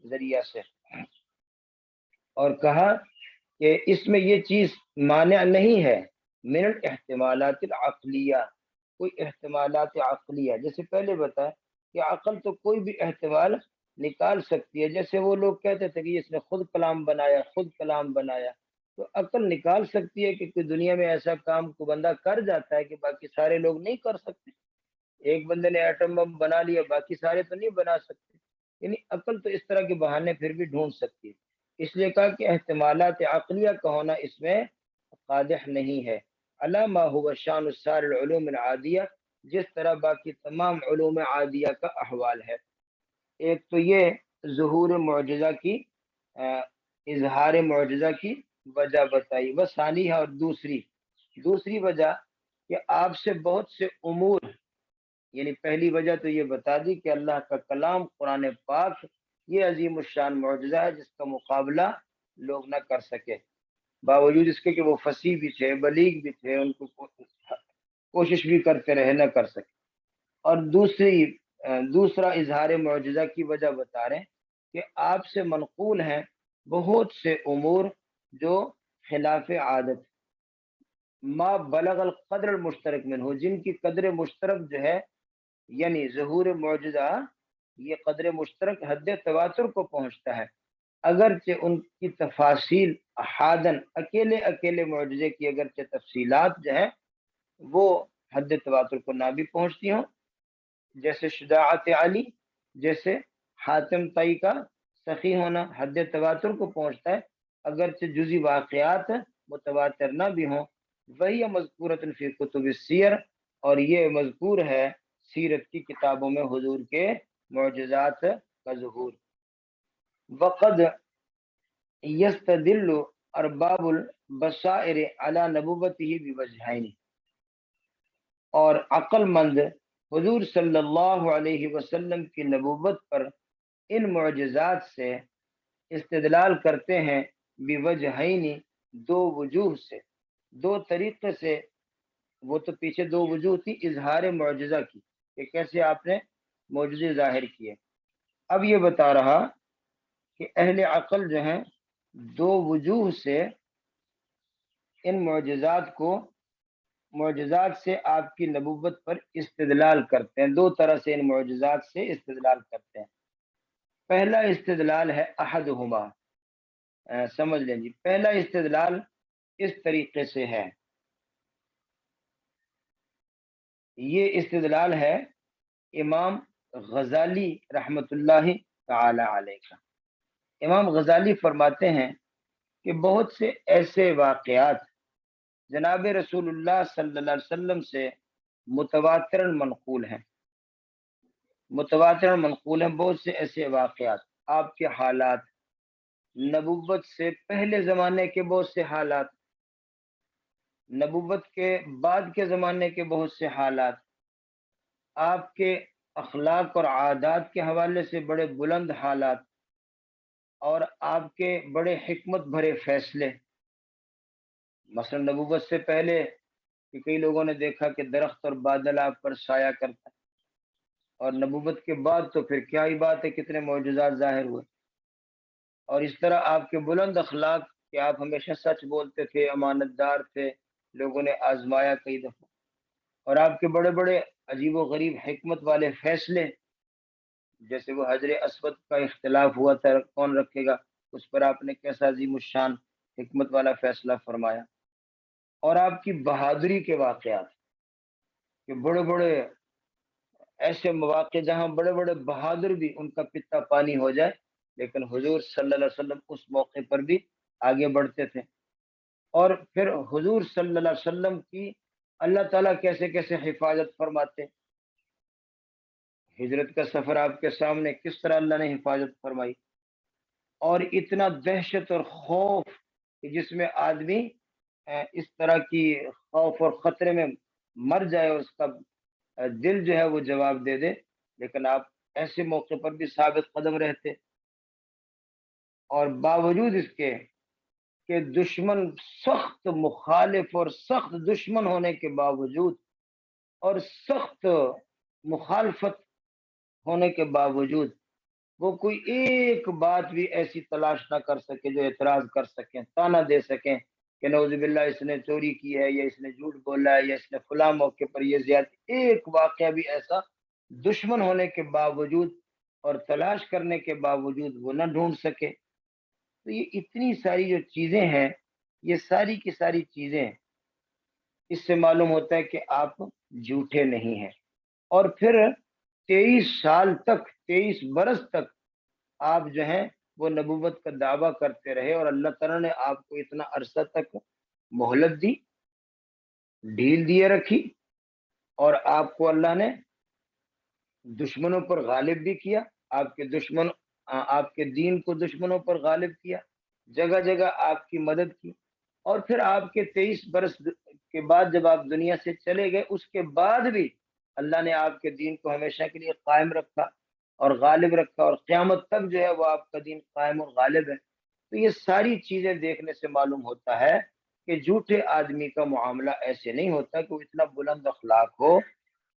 ذریعہ سے۔ اور کہا کہ اس میں یہ چیز مانع نہیں ہے، من الاحتمالات العقلیہ، کوئی احتمالات عقلیہ، جیسے پہلے بتایا کہ عقل تو کوئی بھی احتمال نکال سکتی ہے، جیسے وہ لوگ کہتے تھے کہ اس نے خود کلام بنایا، خود کلام بنایا، تو عقل نکال سکتی ہے کہ کوئی دنیا میں ایسا کام کو بندہ کر جاتا ہے کہ باقی سارے لوگ نہیں کر سکتے، ایک بندے نے ایٹم بم بنا لیا، باقی سارے تو نہیں بنا سکتے، یعنی عقل تو اس طرح کے بہانے پھر بھی ڈھونڈ سکتی ہے۔ اس لیے کہا کہ احتمالات عقلیہ کا ہونا اس میں قادح نہیں ہے، علامہ هو شان السائر العلوم العادیہ، جس طرح باقی تمام علوم عادیہ کا احوال ہے۔ ایک تو یہ ظہور معجزہ کی اظہار معجزہ کی وجہ بتائی، وہ ثانی ہے، اور دوسری وجہ کہ آپ سے بہت سے امور، یعنی پہلی وجہ تو یہ بتا دی کہ اللہ کا کلام قرآن پاک یہ عظیم الشان معجزہ ہے جس کا مقابلہ لوگ نہ کر سکے، باوجود اس کے کہ وہ فصیح بھی تھے، بلیغ بھی تھے، ان کو کوشش بھی کرتے رہے نہ کر سکے۔ اور دوسرا اظہار معجزہ کی وجہ بتا رہے ہیں کہ آپ سے منقول ہیں بہت سے امور جو خلاف عادت، ما بلغ القدر المشترک من ہو، جن کی قدر مشترک جو ہے، یعنی ظہور معجزہ یہ قدر مشترک حد تواتر کو پہنچتا ہے، اگرچہ ان کی تفاصیل احادن اکیلے اکیلے معجزے کی اگرچہ تفصیلات جو ہیں وہ حد تواتر کو نہ بھی پہنچتی ہوں، جیسے شجاعت علی، جیسے حاتم طئی کا سخی ہونا حد تواتر کو پہنچتا ہے، اگرچہ جزی واقعات متواتر نہ بھی ہوں۔ وہی مذکورۃ فی کتب السیر، اور یہ مذکور ہے سیرت کی کتابوں میں حضور کے معجزات کا ظہور۔ وقد یستدل ارباب البصائر علی نبوتہ بوجہین، اور عقل مند حضور صلی اللہ علیہ وسلم کی نبوت پر ان معجزات سے استدلال کرتے ہیں بوجہین، دو وجوہ سے، دو طریقے سے۔ وہ تو پیچھے دو وجوہ تھی اظہار معجزہ کی کہ کیسے آپ نے معجزے ظاہر کیے، اب یہ بتا رہا کہ اہل عقل جو ہیں دو وجوہ سے ان معجزات سے آپ کی نبوت پر استدلال کرتے ہیں، دو طرح سے ان معجزات سے استدلال کرتے ہیں۔ پہلا استدلال ہے احدہما، سمجھ لیں جی، پہلا استدلال اس طریقے سے ہے، یہ استدلال ہے امام غزالی رحمت اللہ تعالی علیہ کا۔ امام غزالی فرماتے ہیں کہ بہت سے ایسے واقعات جناب رسول اللہ صلی اللہ علیہ وسلم سے متواتر منقول ہیں، متواتر منقول ہیں، بہت سے ایسے واقعات، آپ کے حالات، نبوت سے پہلے زمانے کے بہت سے حالات، نبوت کے بعد کے زمانے کے بہت سے حالات، آپ کے اخلاق اور عادات کے حوالے سے بڑے بلند حالات، اور آپ کے بڑے حکمت بھرے فیصلے۔ مثلا نبوت سے پہلے کہ کئی لوگوں نے دیکھا کہ درخت اور بادل آپ پر سایہ کرتا ہے، اور نبوت کے بعد تو پھر کیا ہی بات ہے، کتنے معجزات ظاہر ہوئے۔ اور اس طرح آپ کے بلند اخلاق کہ آپ ہمیشہ سچ بولتے تھے، امانت دار تھے، لوگوں نے آزمایا کئی دفعہ، اور آپ کے بڑے بڑے عجیب و غریب حکمت والے فیصلے، جیسے وہ حجر اسود کا اختلاف ہوا تھا کون رکھے گا، اس پر آپ نے کیسا عظیم الشان حکمت والا فیصلہ فرمایا، اور آپ کی بہادری کے واقعات کہ بڑے بڑے ایسے مواقع جہاں بڑے بڑے بہادر بھی ان کا پتا پانی ہو جائے، لیکن حضور صلی اللہ علیہ وسلم اس موقع پر بھی آگے بڑھتے تھے۔ اور پھر حضور صلی اللہ علیہ وسلم کی اللہ تعالیٰ کیسے کیسے حفاظت فرماتے، ہجرت کا سفر آپ کے سامنے کس طرح اللہ نے حفاظت فرمائی، اور اتنا دہشت اور خوف کہ جس میں آدمی اس طرح کی خوف اور خطرے میں مر جائے اور اس کا دل جو ہے وہ جواب دے دے، لیکن آپ ایسے موقع پر بھی ثابت قدم رہتے، اور باوجود اس کے کہ دشمن سخت مخالف اور سخت دشمن ہونے کے باوجود اور سخت مخالفت ہونے کے باوجود وہ کوئی ایک بات بھی ایسی تلاش نہ کر سکے جو اعتراض کر سکیں، تانا دے سکیں کہ نعوذ باللہ اس نے چوری کی ہے، یا اس نے جھوٹ بولا ہے، یا اس نے فلاں موقع پر یہ زیادتی، ایک واقعہ بھی ایسا دشمن ہونے کے باوجود اور تلاش کرنے کے باوجود وہ نہ ڈھونڈ سکے۔ تو یہ اتنی ساری جو چیزیں ہیں، یہ ساری کی ساری چیزیں اس سے معلوم ہوتا ہے کہ آپ جھوٹے نہیں ہیں۔ اور پھر 23 سال تک، 23 برس تک آپ جو ہیں وہ نبوت کا دعویٰ کرتے رہے، اور اللہ تعالیٰ نے آپ کو اتنا عرصہ تک مہلت دی، ڈھیل دیے رکھی، اور آپ کو اللہ نے دشمنوں پر غالب بھی کیا، آپ کے دین کو دشمنوں پر غالب کیا، جگہ جگہ آپ کی مدد کی، اور پھر آپ کے 23 برس کے بعد جب آپ دنیا سے چلے گئے، اس کے بعد بھی اللہ نے آپ کے دین کو ہمیشہ کے لیے قائم رکھا، اور غالب رکھا، اور قیامت تک جو ہے وہ آپ کا دین قائم اور غالب ہے۔ تو یہ ساری چیزیں دیکھنے سے معلوم ہوتا ہے کہ جھوٹے آدمی کا معاملہ ایسے نہیں ہوتا کہ وہ اتنا بلند اخلاق ہو،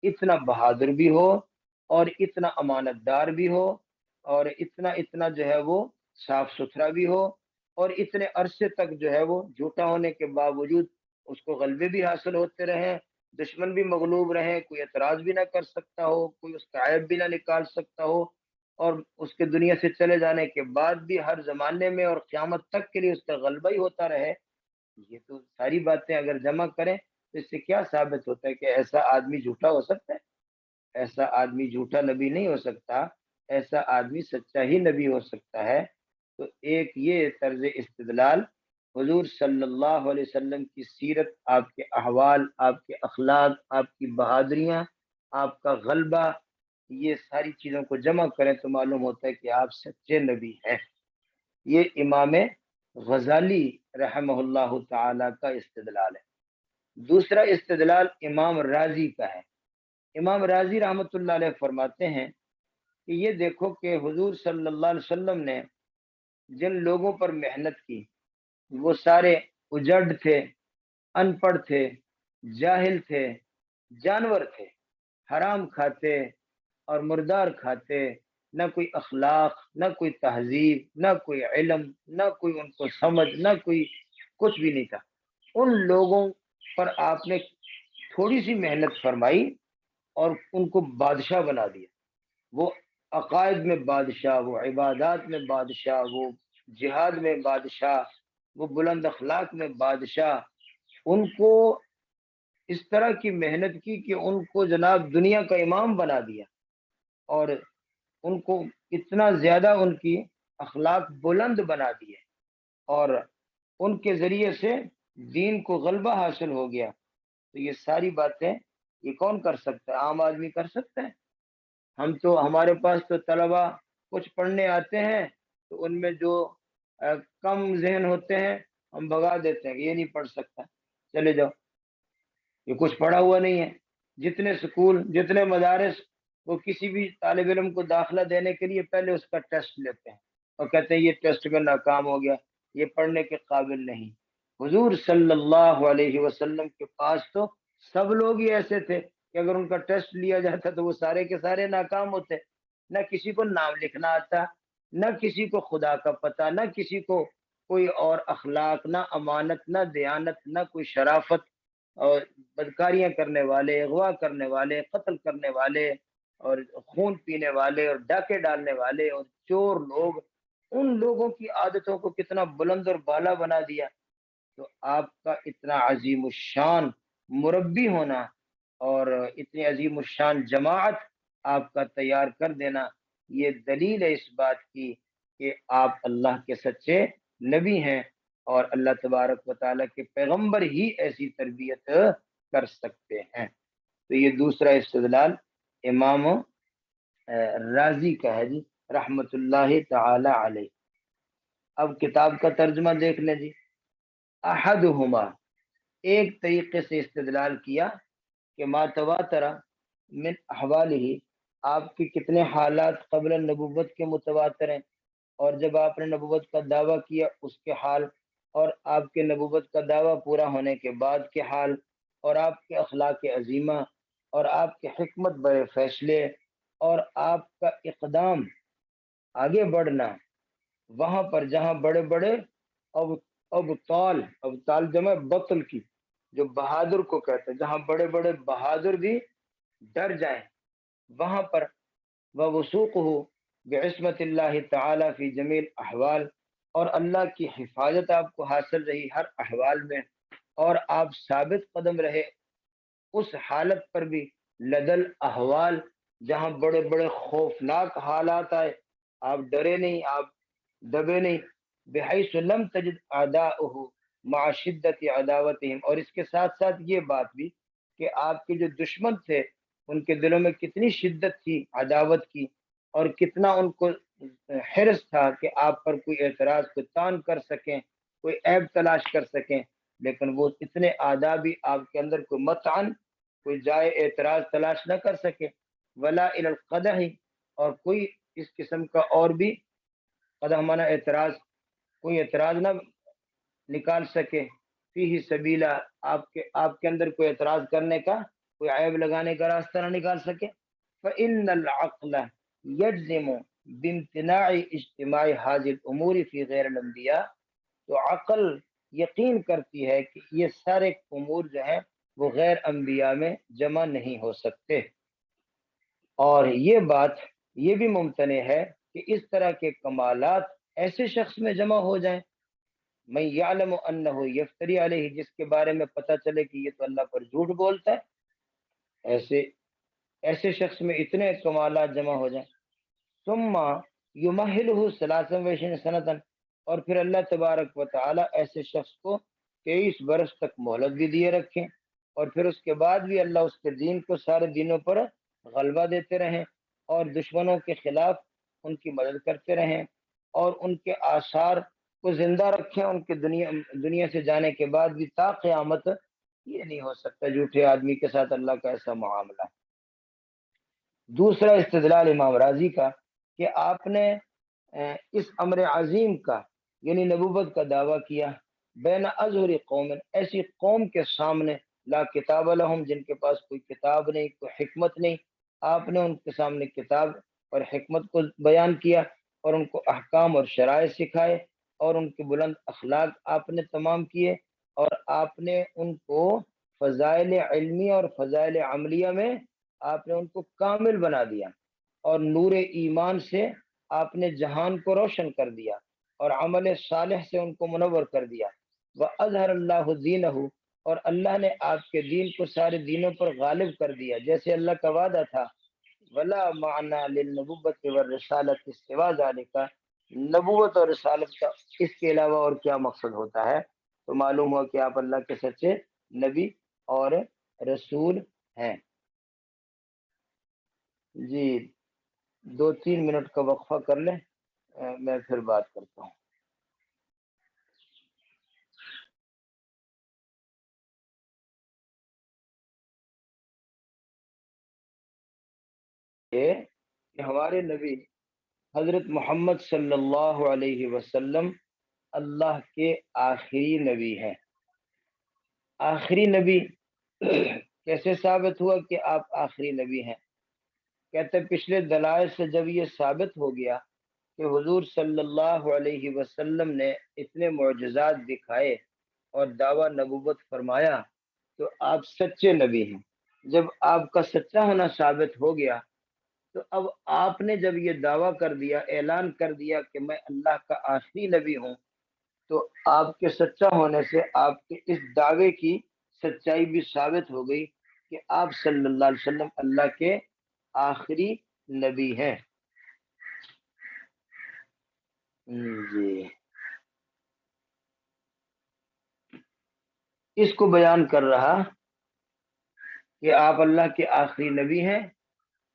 اتنا بہادر بھی ہو، اور اتنا امانت دار بھی ہو، اور اتنا جو ہے وہ صاف ستھرا بھی ہو، اور اتنے عرصے تک جو ہے وہ جھوٹا ہونے کے باوجود اس کو غلبے بھی حاصل ہوتے رہیں، دشمن بھی مغلوب رہے، کوئی اعتراض بھی نہ کر سکتا ہو، کوئی اس کا عیب بھی نہ نکال سکتا ہو، اور اس کے دنیا سے چلے جانے کے بعد بھی ہر زمانے میں اور قیامت تک کے لیے اس کا غلبہ ہی ہوتا رہے۔ یہ تو ساری باتیں اگر جمع کریں تو اس سے کیا ثابت ہوتا ہے کہ ایسا آدمی جھوٹا ہو سکتا ہے؟ ایسا آدمی جھوٹا نبی نہیں ہو سکتا، ایسا آدمی سچا ہی نبی ہو سکتا ہے۔ تو ایک یہ طرز استدلال حضور صلی اللہ علیہ وسلم کی سیرت، آپ کے احوال، آپ کے اخلاق، آپ کی بہادریاں، آپ کا غلبہ، یہ ساری چیزوں کو جمع کریں تو معلوم ہوتا ہے کہ آپ سچے نبی ہیں۔ یہ امام غزالی رحمہ اللہ تعالی کا استدلال ہے۔ دوسرا استدلال امام راضی کا ہے۔ امام راضی رحمۃ اللہ علیہ فرماتے ہیں کہ یہ دیکھو کہ حضور صلی اللہ علیہ وسلم نے جن لوگوں پر محنت کی وہ سارے اجڑ تھے، ان پڑھ تھے، جاہل تھے، جانور تھے، حرام کھاتے اور مردار کھاتے، نہ کوئی اخلاق، نہ کوئی تہذیب، نہ کوئی علم، نہ کوئی ان کو سمجھ، نہ کوئی کچھ بھی نہیں تھا۔ ان لوگوں پر آپ نے تھوڑی سی محنت فرمائی اور ان کو بادشاہ بنا دیا۔ وہ عقائد میں بادشاہ، وہ عبادات میں بادشاہ، وہ جہاد میں بادشاہ، وہ بلند اخلاق میں بادشاہ۔ ان کو اس طرح کی محنت کی کہ ان کو جناب دنیا کا امام بنا دیا، اور ان کو اتنا زیادہ ان کی اخلاق بلند بنا دیے، اور ان کے ذریعے سے دین کو غلبہ حاصل ہو گیا۔ تو یہ ساری باتیں یہ کون کر سکتا ہے؟ عام آدمی کر سکتا ہے؟ ہم تو، ہمارے پاس تو طلبا کچھ پڑھنے آتے ہیں تو ان میں جو کم ذہن ہوتے ہیں ہم بھگا دیتے ہیں کہ یہ نہیں پڑھ سکتا، چلے جاؤ، یہ کچھ پڑھا ہوا نہیں ہے۔ جتنے سکول، جتنے مدارس، وہ کسی بھی طالب علم کو داخلہ دینے کے لیے پہلے اس کا ٹیسٹ لیتے ہیں اور کہتے ہیں یہ ٹیسٹ میں ناکام ہو گیا، یہ پڑھنے کے قابل نہیں۔ حضور صلی اللہ علیہ وسلم کے پاس تو سب لوگ ہی ایسے تھے کہ اگر ان کا ٹیسٹ لیا جاتا تو وہ سارے کے سارے ناکام ہوتے۔ نہ کسی کو نام لکھنا آتا، نہ کسی کو خدا کا پتہ، نہ کسی کو کوئی اور اخلاق، نہ امانت، نہ دیانت، نہ کوئی شرافت، اور بدکاریاں کرنے والے، اغوا کرنے والے، قتل کرنے والے، اور خون پینے والے، اور ڈاکے ڈالنے والے، اور چور لوگ، ان لوگوں کی عادتوں کو کتنا بلند اور بالا بنا دیا۔ تو آپ کا اتنا عظیم الشان مربی ہونا اور اتنی عظیم الشان جماعت آپ کا تیار کر دینا، یہ دلیل ہے اس بات کی کہ آپ اللہ کے سچے نبی ہیں، اور اللہ تبارک و تعالیٰ کے پیغمبر ہی ایسی تربیت کر سکتے ہیں۔ تو یہ دوسرا استدلال امام راضی کا ہے جی، رحمت اللہ تعالی علیہ۔ اب کتاب کا ترجمہ دیکھ لیں جی۔ احدہما، ایک طریقے سے استدلال کیا کہ ما تواتر من احوالہ، آپ کے کتنے حالات قبل النبوت کے متواتر ہیں، اور جب آپ نے نبوت کا دعویٰ کیا اس کے حال، اور آپ کے نبوت کا دعویٰ پورا ہونے کے بعد کے حال، اور آپ کے اخلاق عظیمہ، اور آپ کے حکمت بڑے فیصلے، اور آپ کا اقدام، آگے بڑھنا وہاں پر جہاں بڑے بڑے ابطال جمع بطل کی، جو بہادر کو کہتے ہیں، جہاں بڑے بڑے بہادر بھی ڈر جائیں وہاں پر، ووثوقہ بعصمت اللہ تعالی فی جمیع الاحوال، اور اللہ کی حفاظت آپ کو حاصل رہی ہر احوال میں، اور آپ ثابت قدم رہے اس حالت پر بھی، لدل احوال، جہاں بڑے بڑے خوفناک حالات آئے آپ ڈرے نہیں، آپ دبے نہیں، بحیث لم تجد اعداؤہ مع شدت عداوتہم، اور اس کے ساتھ ساتھ یہ بات بھی کہ آپ کے جو دشمن تھے ان کے دلوں میں کتنی شدت تھی عداوت کی، اور کتنا ان کو حرص تھا کہ آپ پر کوئی اعتراض، کوئی تان کر سکیں، کوئی عیب تلاش کر سکیں، لیکن وہ اتنے آدابی آپ کے اندر کوئی مطعن، کوئی جائے اعتراض تلاش نہ کر سکے، ولا الی القدح، اور کوئی اس قسم کا اور بھی قدح مانا اعتراض، کوئی اعتراض نہ نکال سکے، فی سبیلا، آپ کے اندر کوئی اعتراض کرنے کا، کوئی عیب لگانے کا راستہ نہ نکال سکے۔ فإن العقل يجزم بامتناع اجتماع هذه الامور في غیر الانبیاء، تو عقل یقین کرتی ہے کہ یہ سارے امور جو ہیں وہ غیر انبیاء میں جمع نہیں ہو سکتے، اور یہ بات یہ بھی ممتنع ہے کہ اس طرح کے کمالات ایسے شخص میں جمع ہو جائیں، میں یعلم انہ یفتری علیہ، جس کے بارے میں پتہ چلے کہ یہ تو اللہ پر جھوٹ بولتا ہے، ایسے شخص میں اتنے کمالات جمع ہو جائیں۔ ثم یمہلہ 23 سنتاً، اور پھر اللہ تبارک و تعالی ایسے شخص کو 23 برس تک مہلت بھی دیے رکھیں، اور پھر اس کے بعد بھی اللہ اس کے دین کو سارے دینوں پر غلبہ دیتے رہیں، اور دشمنوں کے خلاف ان کی مدد کرتے رہیں، اور ان کے آثار کو زندہ رکھیں ان کے دنیا سے جانے کے بعد بھی تا قیامت۔ یہ نہیں ہو سکتا جھوٹے آدمی کے ساتھ اللہ کا ایسا معاملہ۔ دوسرا استدلال امام راضی کا کہ آپ نے اس امر عظیم کا یعنی نبوت کا دعویٰ کیا بین اظہر قوم، ایسی قوم کے سامنے، لا کتاب لہم، جن کے پاس کوئی کتاب نہیں، کوئی حکمت نہیں، آپ نے ان کے سامنے کتاب اور حکمت کو بیان کیا، اور ان کو احکام اور شرائع سکھائے، اور ان کے بلند اخلاق آپ نے تمام کیے، اور آپ نے ان کو فضائل علمی اور فضائل عملیہ میں آپ نے ان کو کامل بنا دیا، اور نور ایمان سے آپ نے جہان کو روشن کر دیا، اور عمل صالح سے ان کو منور کر دیا۔ وَأَظْهَرَ اللَّهُ دِينَهُ، اور اللہ نے آپ کے دین کو سارے دینوں پر غالب کر دیا، جیسے اللہ کا وعدہ تھا، وَلَا مَعْنَى لِلنُّبُوَّةِ وَالرِّسَالَةِ سِوَى ذَلِكَ، نبوت اور رسالت کا اس کے علاوہ اور کیا مقصد ہوتا ہے؟ تو معلوم ہو کہ آپ اللہ کے سچے نبی اور رسول ہیں۔ جی 2-3 منٹ کا وقفہ کر لیں، میں پھر بات کرتا ہوں۔ کہ ہمارے نبی حضرت محمد صلی اللہ علیہ وسلم اللہ کے آخری نبی ہیں۔ آخری نبی کیسے ثابت ہوا کہ آپ آخری نبی ہیں؟ کہتے پچھلے دلائل سے جب یہ ثابت ہو گیا کہ حضور صلی اللہ علیہ وسلم نے اتنے معجزات دکھائے اور دعویٰ نبوت فرمایا، تو آپ سچے نبی ہیں۔ جب آپ کا سچا ہونا ثابت ہو گیا، تو اب آپ نے جب یہ دعویٰ کر دیا، اعلان کر دیا کہ میں اللہ کا آخری نبی ہوں، تو آپ کے سچا ہونے سے آپ کے اس دعوے کی سچائی بھی ثابت ہو گئی کہ آپ صلی اللہ علیہ وسلم اللہ کے آخری نبی ہیں۔ جی اس کو بیان کر رہا کہ آپ اللہ کے آخری نبی ہیں،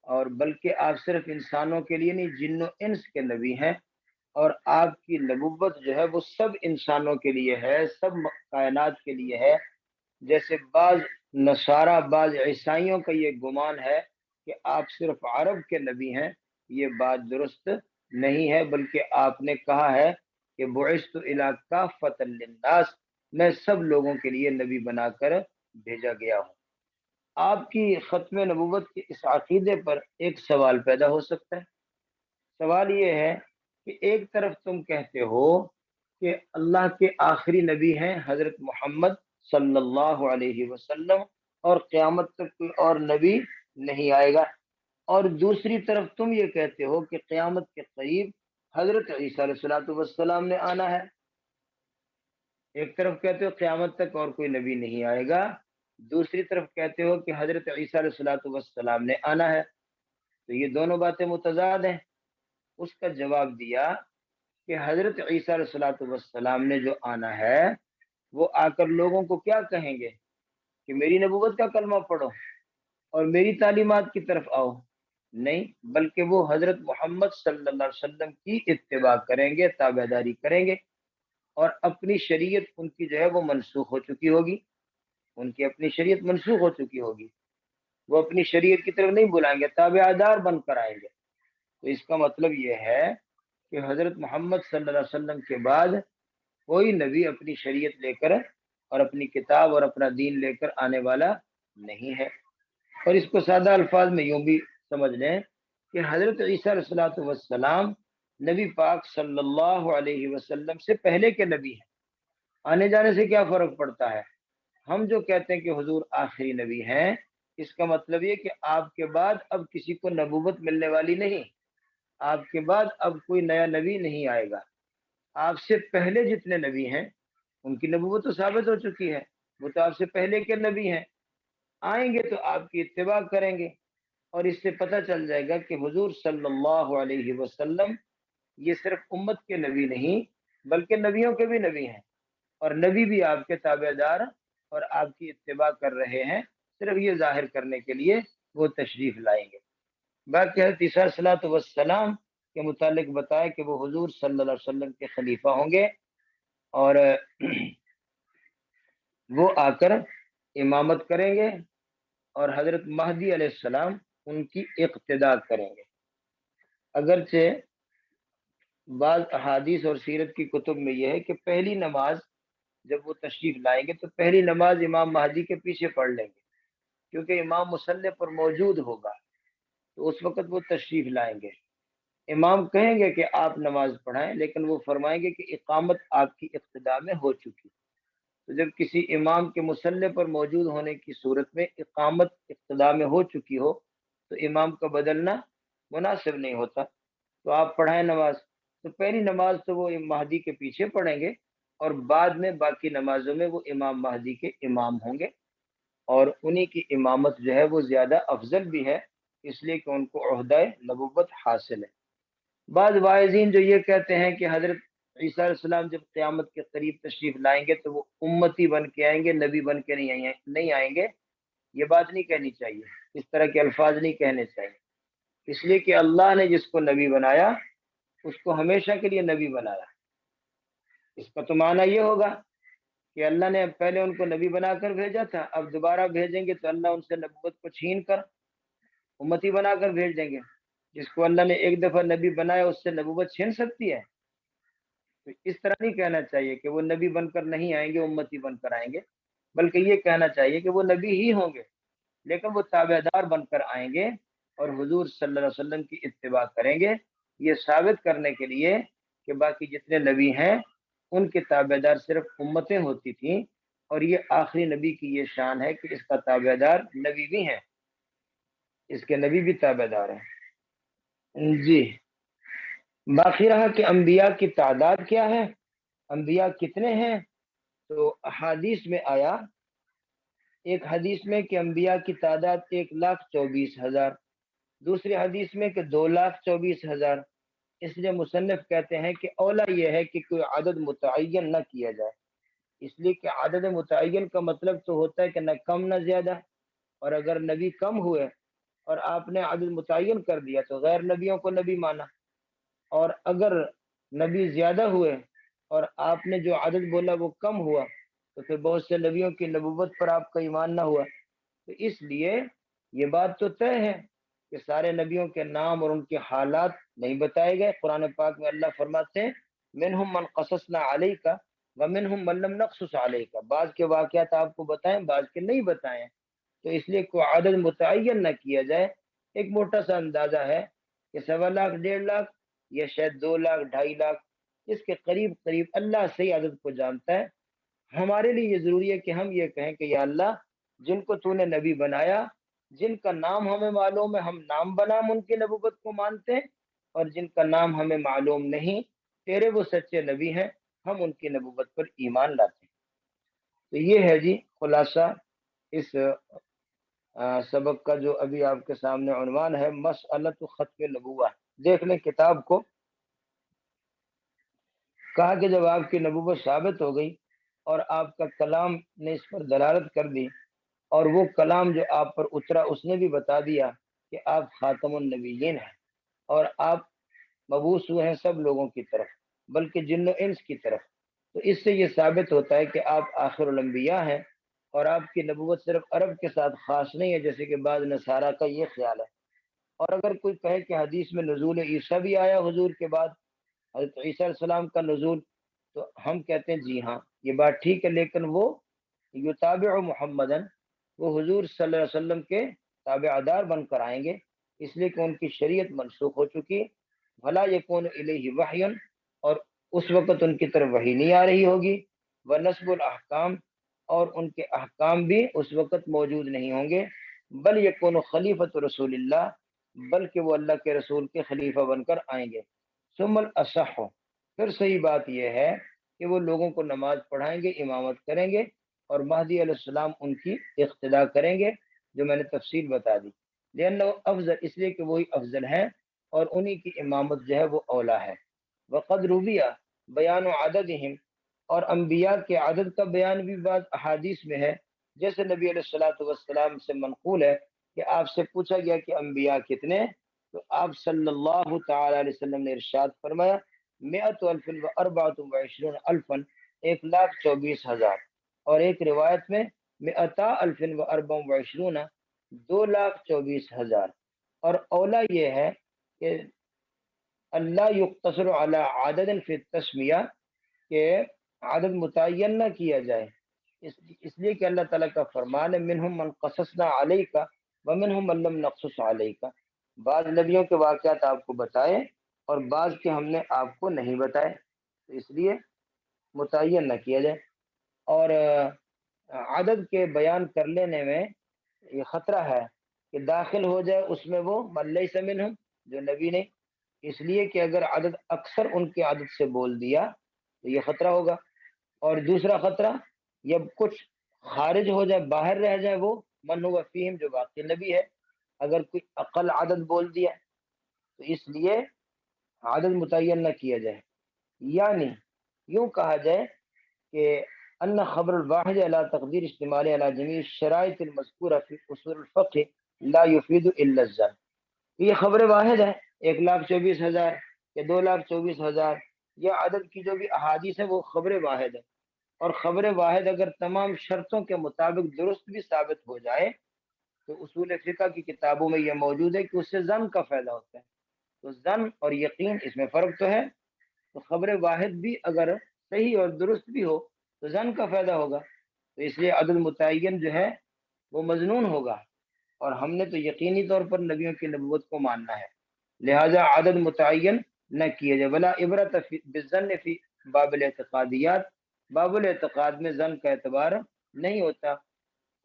اور بلکہ آپ صرف انسانوں کے لیے نہیں، جن و انس کے نبی ہیں، اور آپ کی نبوت جو ہے وہ سب انسانوں کے لیے ہے، سب کائنات کے لیے ہے۔ جیسے بعض نصارہ، بعض عیسائیوں کا یہ گمان ہے کہ آپ صرف عرب کے نبی ہیں، یہ بات درست نہیں ہے، بلکہ آپ نے کہا ہے کہ بعثت الی کافۃ للناس، میں سب لوگوں کے لیے نبی بنا کر بھیجا گیا ہوں۔ آپ کی ختم نبوت کے اس عقیدے پر ایک سوال پیدا ہو سکتا ہے۔ سوال یہ ہے کہ ایک طرف تم کہتے ہو کہ اللہ کے آخری نبی ہیں حضرت محمد صلی اللہ علیہ وسلم، اور قیامت تک کوئی اور نبی نہیں آئے گا، اور دوسری طرف تم یہ کہتے ہو کہ قیامت کے قریب حضرت عیسیٰ علیہ السلام نے آنا ہے۔ ایک طرف کہتے ہو قیامت تک اور کوئی نبی نہیں آئے گا، دوسری طرف کہتے ہو کہ حضرت عیسیٰ علیہ السلام نے آنا ہے، تو یہ دونوں باتیں متضاد ہیں۔ اس کا جواب دیا کہ حضرت عیسیٰ علیہ السلام نے جو آنا ہے، وہ آ کر لوگوں کو کیا کہیں گے کہ میری نبوت کا کلمہ پڑھو اور میری تعلیمات کی طرف آؤ؟ نہیں، بلکہ وہ حضرت محمد صلی اللہ علیہ وسلم کی اتباع کریں گے، تابعداری کریں گے، اور اپنی شریعت ان کی جو ہے وہ منسوخ ہو چکی ہوگی، ان کی اپنی شریعت منسوخ ہو چکی ہوگی، وہ اپنی شریعت کی طرف نہیں بلائیں گے، تابعدار بن کر آئیں گے۔ تو اس کا مطلب یہ ہے کہ حضرت محمد صلی اللہ علیہ وسلم کے بعد کوئی نبی اپنی شریعت لے کر اور اپنی کتاب اور اپنا دین لے کر آنے والا نہیں ہے۔ اور اس کو سادہ الفاظ میں یوں بھی سمجھ لیں کہ حضرت عیسیٰ علیہ الصلوۃ والسلام نبی پاک صلی اللہ علیہ وسلم سے پہلے کے نبی ہیں۔ آنے جانے سے کیا فرق پڑتا ہے؟ ہم جو کہتے ہیں کہ حضور آخری نبی ہیں، اس کا مطلب یہ کہ آپ کے بعد اب کسی کو نبوت ملنے والی نہیں، آپ کے بعد اب کوئی نیا نبی نہیں آئے گا۔ آپ سے پہلے جتنے نبی ہیں ان کی نبوت تو ثابت ہو چکی ہے، وہ تو آپ سے پہلے کے نبی ہیں، آئیں گے تو آپ کی اتباع کریں گے۔ اور اس سے پتہ چل جائے گا کہ حضور صلی اللہ علیہ وسلم یہ صرف امت کے نبی نہیں بلکہ نبیوں کے بھی نبی ہیں، اور نبی بھی آپ کے تابع دار اور آپ کی اتباع کر رہے ہیں، صرف یہ ظاہر کرنے کے لیے وہ تشریف لائیں گے۔ باقی حضرت عیسیٰ علیہ الصلوۃ والسلام کے متعلق بتایا کہ وہ حضور صلی اللہ علیہ وسلم کے خلیفہ ہوں گے، اور وہ آ کر امامت کریں گے، اور حضرت مہدی علیہ السلام ان کی اقتداء کریں گے۔ اگرچہ بعض احادیث اور سیرت کی کتب میں یہ ہے کہ پہلی نماز جب وہ تشریف لائیں گے تو پہلی نماز امام مہدی کے پیچھے پڑھ لیں گے، کیونکہ امام مصلی پر موجود ہوگا، تو اس وقت وہ تشریف لائیں گے۔ امام کہیں گے کہ آپ نماز پڑھائیں، لیکن وہ فرمائیں گے کہ اقامت آپ کی اقتداء میں ہو چکی۔ تو جب کسی امام کے مصلی پر موجود ہونے کی صورت میں اقامت اقتداء میں ہو چکی ہو تو امام کا بدلنا مناسب نہیں ہوتا، تو آپ پڑھائیں نماز۔ تو پہلی نماز تو وہ مہدی کے پیچھے پڑھیں گے، اور بعد میں باقی نمازوں میں وہ امام مہدی کے امام ہوں گے، اور انہی کی امامت جو ہے وہ زیادہ افضل بھی ہے، اس لیے کہ ان کو عہدہ نبوت حاصل ہے۔ بعض واعظین جو یہ کہتے ہیں کہ حضرت عیسیٰ علیہ السلام جب قیامت کے قریب تشریف لائیں گے تو وہ امتی بن کے آئیں گے، نبی بن کے نہیں آئیں گے، یہ بات نہیں کہنی چاہیے، اس طرح کے الفاظ نہیں کہنے چاہیے، اس لیے کہ اللہ نے جس کو نبی بنایا اس کو ہمیشہ کے لیے نبی بنایا۔ اس کا تو معنی یہ ہوگا کہ اللہ نے پہلے ان کو نبی بنا کر بھیجا تھا، اب دوبارہ بھیجیں گے تو اللہ ان سے نبوت کو چھین کر امتی بنا کر بھیج دیں گے۔ جس کو اللہ نے ایک دفعہ نبی بنایا اس سے نبوت چھین سکتی ہے؟ تو اس طرح نہیں کہنا چاہیے کہ وہ نبی بن کر نہیں آئیں گے، امتی بن کر آئیں گے، بلکہ یہ کہنا چاہیے کہ وہ نبی ہی ہوں گے، لیکن وہ تابع دار بن کر آئیں گے اور حضور صلی اللہ علیہ وسلم کی اتباع کریں گے، یہ ثابت کرنے کے لیے کہ باقی جتنے نبی ہیں ان کے تابع دار صرف امتیں ہوتی تھیں، اور یہ آخری نبی کی یہ شان ہے کہ اس کا تابع دار نبی بھی ہیں، اس کے نبی بھی تابع دار ہیں۔ جی، باقی رہا کہ انبیاء کی تعداد کیا ہے، انبیاء کتنے ہیں؟ تو احادیث میں آیا، ایک حدیث میں کہ انبیاء کی تعداد 1,24,000، دوسری حدیث میں کہ 2,24,000۔ اس لیے مصنف کہتے ہیں کہ اولا یہ ہے کہ کوئی عدد متعین نہ کیا جائے، اس لیے کہ عدد متعین کا مطلب تو ہوتا ہے کہ نہ کم نہ زیادہ، اور اگر نبی کم ہوئے اور آپ نے عدد متعین کر دیا تو غیر نبیوں کو نبی مانا، اور اگر نبی زیادہ ہوئے اور آپ نے جو عدد بولا وہ کم ہوا تو پھر بہت سے نبیوں کی نبوت پر آپ کا ایمان نہ ہوا۔ تو اس لیے یہ بات تو طے ہے کہ سارے نبیوں کے نام اور ان کے حالات نہیں بتائے گئے۔ قرآن پاک میں اللہ فرماتے ہیں منہم من قصصنا علیک ومنہم من لم نقصص علیک، بعض کے واقعات آپ کو بتائیں بعض کے نہیں بتائیں، تو اس لیے کوئی عدد متعین نہ کیا جائے۔ ایک موٹا سا اندازہ ہے کہ 1.25 لاکھ 1.5 لاکھ یا شاید 2 لاکھ 2.5 لاکھ، اس کے قریب قریب اللہ صحیح عدد کو جانتا ہے۔ ہمارے لیے یہ ضروری ہے کہ ہم یہ کہیں کہ یا اللہ جن کو تو نے نبی بنایا، جن کا نام ہمیں معلوم ہے ہم نام بنام ان کی نبوت کو مانتے ہیں، اور جن کا نام ہمیں معلوم نہیں تیرے وہ سچے نبی ہیں، ہم ان کی نبوت پر ایمان لاتے ہیں۔ تو یہ ہے جی خلاصہ اس سبق کا، جو ابھی آپ کے سامنے عنوان ہے مسئلۃ ختم نبوہ۔ دیکھ لیں کتاب کو، کہا کہ جب آپ کی نبوت ثابت ہو گئی اور آپ کا کلام نے اس پر دلالت کر دی، اور وہ کلام جو آپ پر اترا اس نے بھی بتا دیا کہ آپ خاتم النبیین ہیں، اور آپ مبعوث ہوئے ہیں سب لوگوں کی طرف بلکہ جن و انس کی طرف، تو اس سے یہ ثابت ہوتا ہے کہ آپ آخر الانبیاء ہیں، اور آپ کی نبوت صرف عرب کے ساتھ خاص نہیں ہے جیسے کہ بعض نصارہ کا یہ خیال ہے۔ اور اگر کوئی کہے کہ حدیث میں نزول عیسیٰ بھی آیا حضور کے بعد، حضرت عیسیٰ علیہ السلام کا نزول، تو ہم کہتے ہیں جی ہاں یہ بات ٹھیک ہے، لیکن وہ یتابع محمدن، وہ حضور صلی اللہ علیہ وسلم کے تابع دار بن کر آئیں گے، اس لیے کہ ان کی شریعت منسوخ ہو چکی، بھلا یکون الیہ وحی، اور اس وقت ان کی طرف وحی نہیں آ رہی ہوگی، ونصب الاحکام، اور ان کے احکام بھی اس وقت موجود نہیں ہوں گے، بل یکون خلیفۃ رسول اللہ، بلکہ وہ اللہ کے رسول کے خلیفہ بن کر آئیں گے۔ ثم الاصح، پھر صحیح بات یہ ہے کہ وہ لوگوں کو نماز پڑھائیں گے، امامت کریں گے، اور مہدی علیہ السلام ان کی اقتدا کریں گے، جو میں نے تفصیل بتا دی، لأنہ افضل، اس لیے کہ وہی افضل ہیں اور انہی کی امامت جو ہے وہ اولا ہے۔ وقد رویہ بیان عددہم، اور انبیاء کے عدد کا بیان بھی بعض احادیث میں ہے، جیسے نبی علیہ الصلوۃ والسلام سے منقول ہے کہ آپ سے پوچھا گیا کہ انبیاء کتنے، تو آپ صلی اللہ تعالی علیہ وسلم نے ارشاد فرمایا 124,000، 1,24,000، اور ایک روایت میں 100,024، 2,24,000۔ اور اولا یہ ہے کہ اللہ یقتصر علی عدد فی التسمیہ، کہ عدد متعین نہ کیا جائے، اس لیے کہ اللہ تعالیٰ کا فرمان ہے منہم من قصصنا علیک ومنہم من لم نقصص علیک، بعض نبیوں کے واقعات آپ کو بتائے اور بعض کے ہم نے آپ کو نہیں بتائے، تو اس لیے متعین نہ کیا جائے۔ اور عدد کے بیان کر لینے میں یہ خطرہ ہے کہ داخل ہو جائے اس میں وہ من لیس منہم، جو نبی نے، اس لیے کہ اگر عدد اکثر ان کے عدد سے بول دیا تو یہ خطرہ ہوگا۔ اور دوسرا خطرہ، یہ کچھ خارج ہو جائے، باہر رہ جائے وہ من ہوا فیہم، جو باقی نبی ہے، اگر کوئی اقل عدد بول دیا تو اس لیے عدد متعین نہ کیا جائے، یعنی یوں کہا جائے کہ ان خبر الواحد علی تقدیر اشتمال علی جمیع الشرائط المذکورہ فی اصول الفقہ لا یفید الا الظن، یہ خبر واحد ہے 1,24,000 یا 2,24,000، یہ عدد کی جو بھی احادیث ہے وہ خبر واحد ہے، اور خبر واحد اگر تمام شرطوں کے مطابق درست بھی ثابت ہو جائے تو اصول فقہ کی کتابوں میں یہ موجود ہے کہ اس سے ظن کا فائدہ ہوتا ہے، تو ظن اور یقین اس میں فرق تو ہے، تو خبر واحد بھی اگر صحیح اور درست بھی ہو تو ظن کا فائدہ ہوگا، تو اس لیے عدد متعین جو ہے وہ مظنون ہوگا، اور ہم نے تو یقینی طور پر نبیوں کی نبوت کو ماننا ہے، لہذا عدد متعین نہ کیے جائے۔ ولا عبرت بالظن فی باب الاعتقادیات، باب الاعتقاد میں ظن کا اعتبار نہیں ہوتا،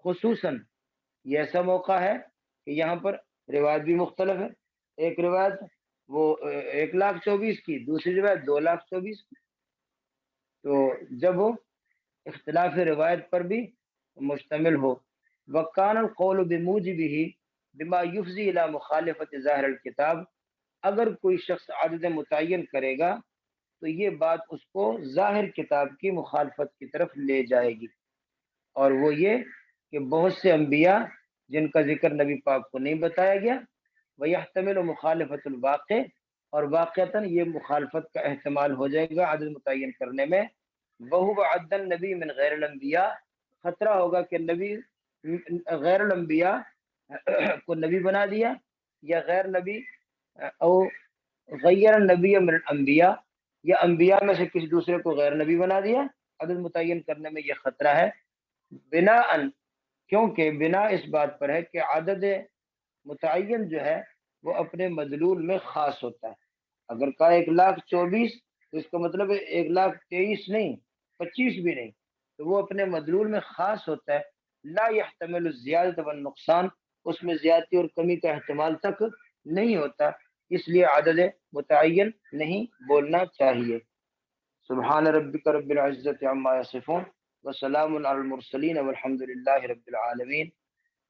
خصوصاً یہ ایسا موقع ہے کہ یہاں پر روایت بھی مختلف ہے، ایک روایت وہ 1,24,000 کی، دوسری روایت 2,24,000 کی، تو جب وہ اختلاف روایت پر بھی مشتمل ہو، وکان القول بموجبہ بما یفضی الی مخالفت ظاہر الکتاب، اگر کوئی شخص عدد متعین کرے گا تو یہ بات اس کو ظاہر کتاب کی مخالفت کی طرف لے جائے گی، اور وہ یہ کہ بہت سے انبیاء جن کا ذکر نبی پاک کو نہیں بتایا گیا، وَيَحْتَمِلُ مُخَالِفَةُ الْوَاقِعِ، اور واقعتاً یہ مخالفت کا احتمال ہو جائے گا عدد متعین کرنے میں، وَهُوَ عَدَّ النَّبِيِّ مِنْ غَيْرِ الْأَنْبِيَاءِ، خطرہ ہوگا کہ نبی غیر الانبیاء کو نبی بنا دیا، یا غیر نبی او غیر النبی من الانبیاء، یا انبیاء میں سے کسی دوسرے کو غیر نبی بنا دیا، عدد متعین کرنے میں یہ خطرہ ہے، بنا ان، کیونکہ بنا اس بات پر ہے کہ عدد متعین جو ہے وہ اپنے مدلول میں خاص ہوتا ہے، اگر کہا 1,24,000 تو اس کا مطلب ہے 1,23,000 نہیں، 25 بھی نہیں، تو وہ اپنے مدلول میں خاص ہوتا ہے، لا يحتمل الزیادت والنقصان، اس میں زیادتی اور کمی کا احتمال تک نہیں ہوتا، اس لیے عدد متعین نہیں بولنا چاہیے۔ سبحان ربک رب العزت عما یصفون وسلام علی المرسلین والحمد للہ رب العالمین،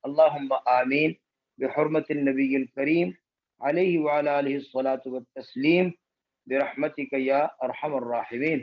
اللہم آمین بحرمت النبی الکریم علیہ وعلی آلہ الصلاۃ والتسلیم برحمتک یا ارحم الراحمین۔